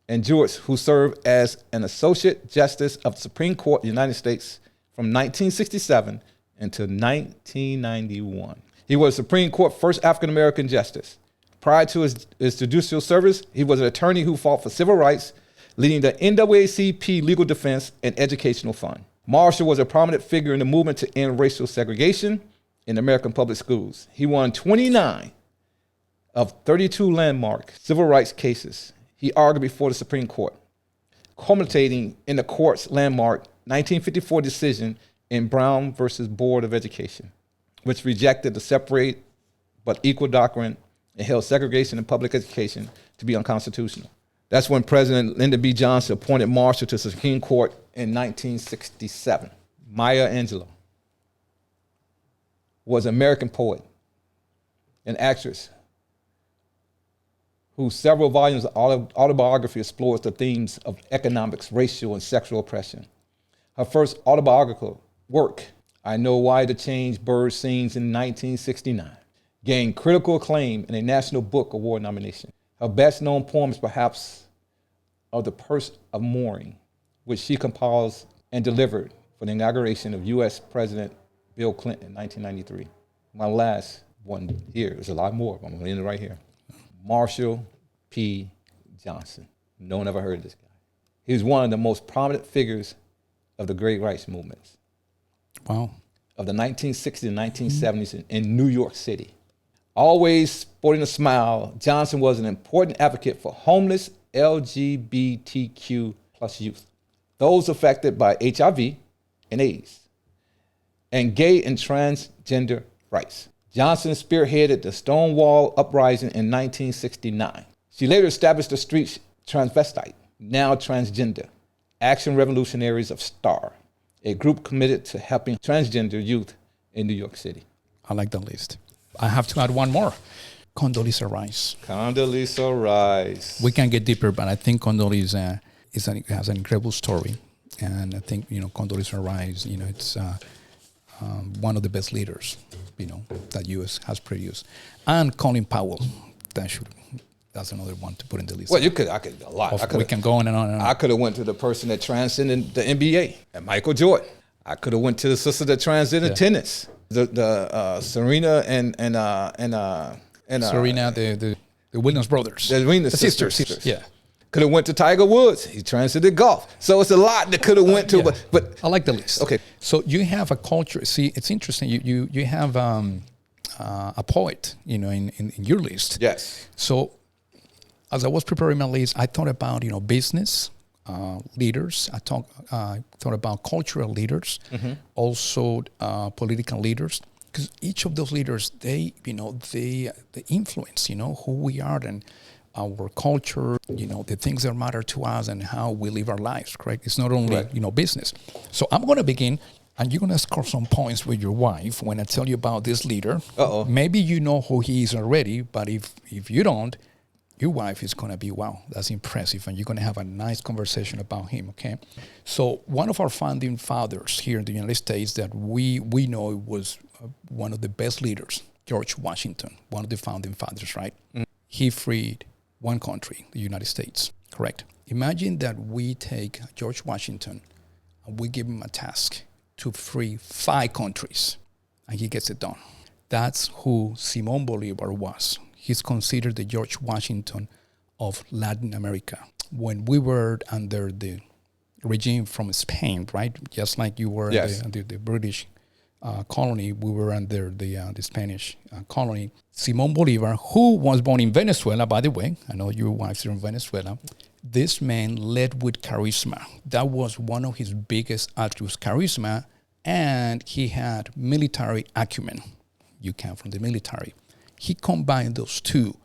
and jurist who served as an associate justice of the Supreme Court of the United States from 1967 until 1991. He was Supreme Court first African-American justice. Prior to his judicial service, he was an attorney who fought for civil rights, leading the NAACP Legal Defense and Educational Fund. Marshall was a prominent figure in the movement to end racial segregation in American public schools. He won 29 of 32 landmark civil rights cases. He argued before the Supreme Court. culminating in the court's landmark 1954 decision in Brown versus Board of Education, which rejected the separate but equal doctrine and held segregation in public education to be unconstitutional. That's when President Lyndon B. Johnson appointed Marshall to the Supreme Court in 1967. Maya Angelou was an American poet and actress whose several volumes of autobiography explores the themes of economics, racial, and sexual oppression. Her first autobiographical work, I Know Why the Change Birds Sings, in 1969, gained critical acclaim and a National Book Award nomination. Her best-known poem is perhaps of the Purse of Mourning, which she composed and delivered for the inauguration of U.S. President Bill Clinton in 1993. My last one here, there's a lot more, but I'm going to end it right here. Marshall P. Johnson. No one ever heard of this guy. He was one of the most prominent figures of the Great Rights movements. Wow. Of the 1960s and 1970s in New York City. Always sporting a smile, Johnson was an important advocate for homeless LGBTQ plus youth, those affected by HIV and AIDS, and gay and transgender rights. Johnson spearheaded the Stonewall Uprising in 1969. She later established the Street Transvestite, now transgender, Action Revolutionaries of STAR, a group committed to helping transgender youth in New York City. I like the list. I have to add one more. Condoleezza Rice. Condoleezza Rice. We can get deeper, but I think Condoleezza has an incredible story. And I think, Condoleezza Rice, it's one of the best leaders, that U.S. has produced. And Colin Powell. That's another one to put in the list. Well, I could a lot. We can go on and on and on. I could have went to the person that transcended the NBA, and Michael Jordan. I could have went to the sister that transcended tennis, the Serena and Serena, the Williams brothers, the Williams sisters. Yeah. Could have went to Tiger Woods. He transcended golf. So it's a lot that could have went to, but I like the list. Okay. So you have a culture. See, it's interesting. You have a poet, in your list. Yes. So as I was preparing my list, I thought about business leaders. I thought about cultural leaders, also political leaders, because each of those leaders they influence who we are and our culture, the things that matter to us and how we live our lives. Correct? It's not only business. So I'm going to begin. And you're going to score some points with your wife when I tell you about this leader. Maybe you know who he is already, but if you don't, your wife is going to be, wow, that's impressive. And you're going to have a nice conversation about him, okay? So one of our founding fathers here in the United States that we know was one of the best leaders, George Washington, one of the founding fathers, right? Mm-hmm. He freed one country, the United States, correct? Imagine that we take George Washington and we give him a task to free 5 countries, and he gets it done. That's who Simón Bolívar was. He's considered the George Washington of Latin America. When we were under the regime from Spain, right? Just like you were under the British colony, we were under the Spanish colony. Simón Bolívar, who was born in Venezuela, by the way, I know your wife's from Venezuela, this man led with charisma. That was one of his biggest attributes, charisma, and he had military acumen. You came from the military. He combined those two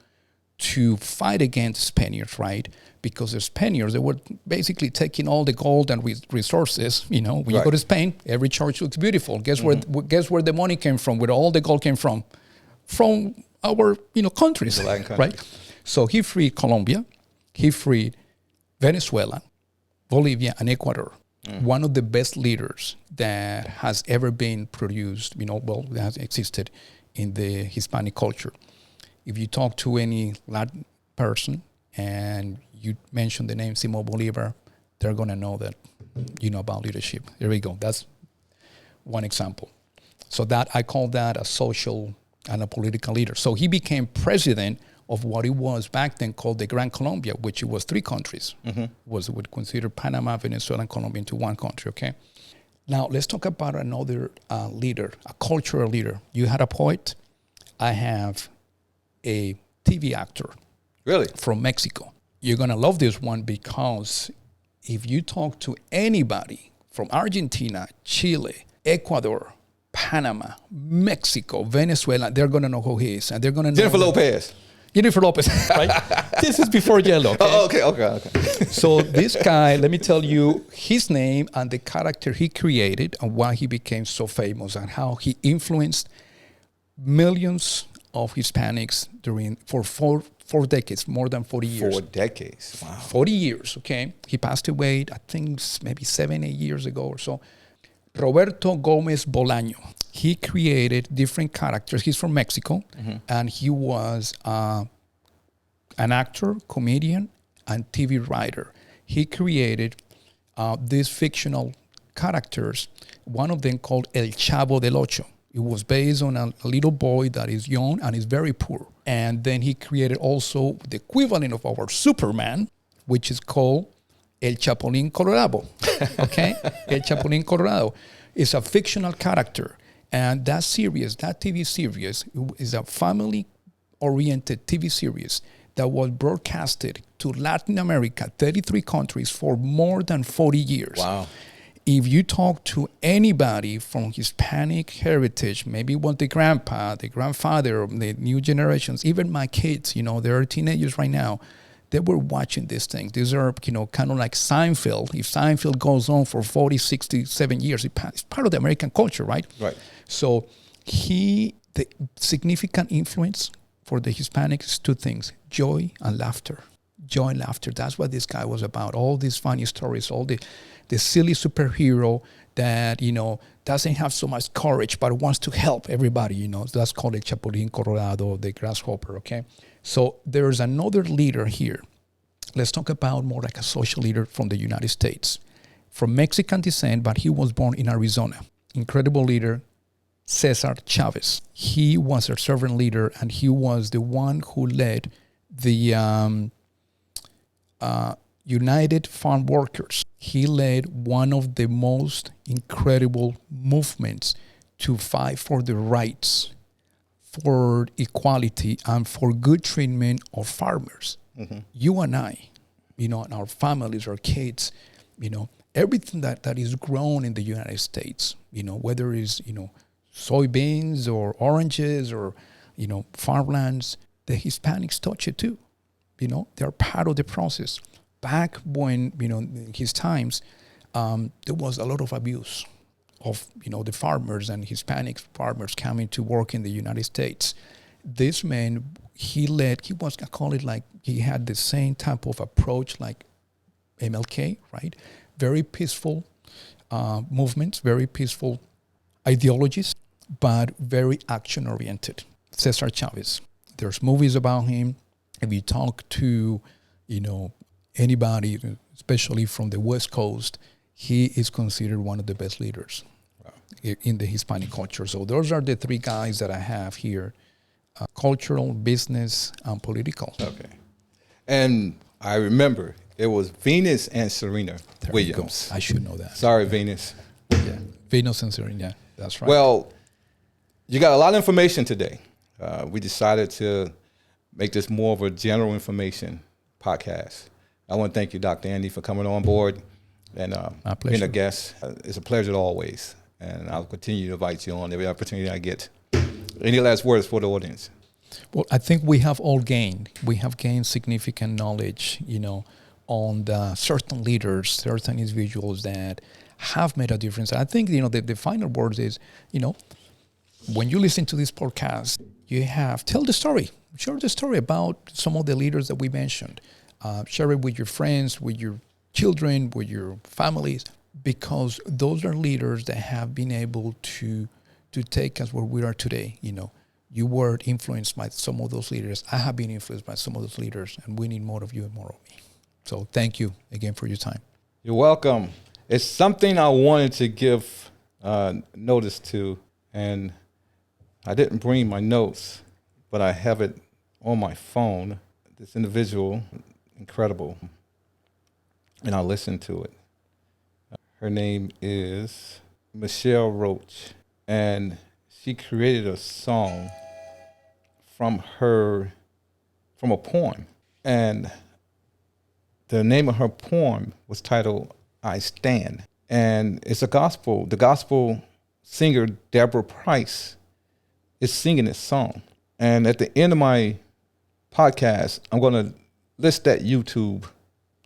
to fight against Spaniards, right? Because the Spaniards, they were basically taking all the gold and resources. When you go to Spain, every church looks beautiful. Guess where the money came from? Where all the gold came from? From our countries, right? So he freed Colombia. He freed Venezuela, Bolivia, and Ecuador. One of the best leaders that has ever been produced, that has existed in the Hispanic culture. If you talk to any Latin person and you mention the name Simón Bolívar, they're going to know that you know about leadership. There we go. That's one example. So that I call that a social and a political leader. So he became president of what it was back then called the Gran Colombia, which it was 3 countries. Would consider Panama, Venezuela, and Colombia into one country, okay? Now, let's talk about another leader, a cultural leader. You had a poet. I have a TV actor. Really? From Mexico. You're going to love this one because if you talk to anybody from Argentina, Chile, Ecuador, Panama, Mexico, Venezuela, they're going to know who he is. And they're going to know Jennifer Lopez. Jennifer Lopez, right? This is before Yellow. Okay? Oh, okay. So this guy, let me tell you his name and the character he created and why he became so famous and how he influenced millions of Hispanics for four decades, more than 40 years. 4 decades. Wow. 40 years, okay? He passed away, I think, maybe 7, 8 years ago or so. Roberto Gomez Bolaño. He created different characters. He's from Mexico, and he was an actor, comedian, and TV writer. He created these fictional characters, one of them called El Chavo del Ocho. It was based on a little boy that is young and is very poor. And then he created also the equivalent of our Superman, which is called El Chapulín Colorado, okay? El Chapulín Colorado is a fictional character. And that series, that TV series, is a family-oriented TV series that was broadcasted to Latin America, 33 countries, for more than 40 years. Wow. If you talk to anybody from Hispanic heritage, maybe what the grandpa, the grandfather, the new generations, even my kids, they're teenagers right now, they were watching these things. These are, kind of like Seinfeld. If Seinfeld goes on for 40, 60, 7 years, it's part of the American culture, right? Right. So the significant influence for the Hispanics is 2 things, joy and laughter. Joy and laughter, that's what this guy was about. All these funny stories, all the silly superhero that, doesn't have so much courage, but wants to help everybody, That's called the Chapulín Colorado, the grasshopper, okay? So there's another leader here. Let's talk about more like a social leader from the United States. From Mexican descent, but he was born in Arizona. Incredible leader, Cesar Chavez. He was a servant leader, and he was the one who led the United Farm Workers. He led one of the most incredible movements to fight for the rights, for equality, and for good treatment of farmers. You and I, and our families, our kids, everything that is grown in the United States, whether it's, soybeans or oranges or, farmlands, the Hispanics touch it too. They're part of the process. Back when, in his times, there was a lot of abuse of, the farmers and Hispanic farmers coming to work in the United States. This man, he was, I call it like, he had the same type of approach like MLK, right? Very peaceful movements, very peaceful ideologies, but very action-oriented. Cesar Chavez. There's movies about him. If you talk to, anybody, especially from the West Coast, he is considered one of the best leaders in the Hispanic culture. So those are the 3 guys that I have here, cultural, business, and political. Okay. And I remember it was Venus and Serena Williams. I should know that. Sorry, Venus. Yeah, Venus and Serena, that's right. Well, you got a lot of information today. We decided to make this more of a general information podcast. I want to thank you, Dr. Andy, for coming on board and being a guest. It's a pleasure always, and I'll continue to invite you on every opportunity I get. Any last words for the audience? Well, I think we have all gained. We have gained significant knowledge, on the certain leaders, certain individuals that have made a difference. I think, the final words is, when you listen to this podcast, tell the story. Share the story about some of the leaders that we mentioned. Share it with your friends, with your children, with your families, because those are leaders that have been able to take us where we are today. You were influenced by some of those leaders. I have been influenced by some of those leaders, and we need more of you and more of me. So thank you again for your time. You're welcome. It's something I wanted to give notice to, and I didn't bring my notes, but I have it on my phone. This individual, incredible, and I listened to it. Her name is Michelle Roach, and she created a song from a poem. And the name of her poem was titled I Stand. And it's a gospel. The gospel singer, Debra is singing this song. And at the end of my podcast, I'm going to list that YouTube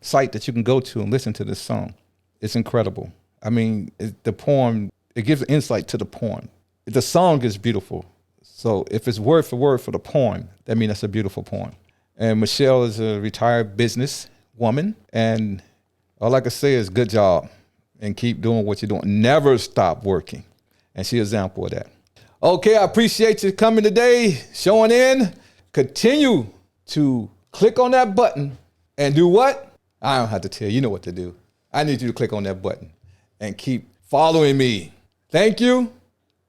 site that you can go to and listen to this song. It's incredible. I mean, the poem, it gives insight to the poem. The song is beautiful. So if it's word for word for the poem, that means that's a beautiful poem. And Michelle is a retired business woman. And all I can say is good job and keep doing what you're doing. Never stop working. And she's an example of that. Okay, I appreciate you coming today, showing in. Continue to click on that button and do what? I don't have to tell you. You know what to do. I need you to click on that button and keep following me. Thank you.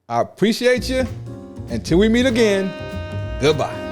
I appreciate you. Until we meet again, goodbye.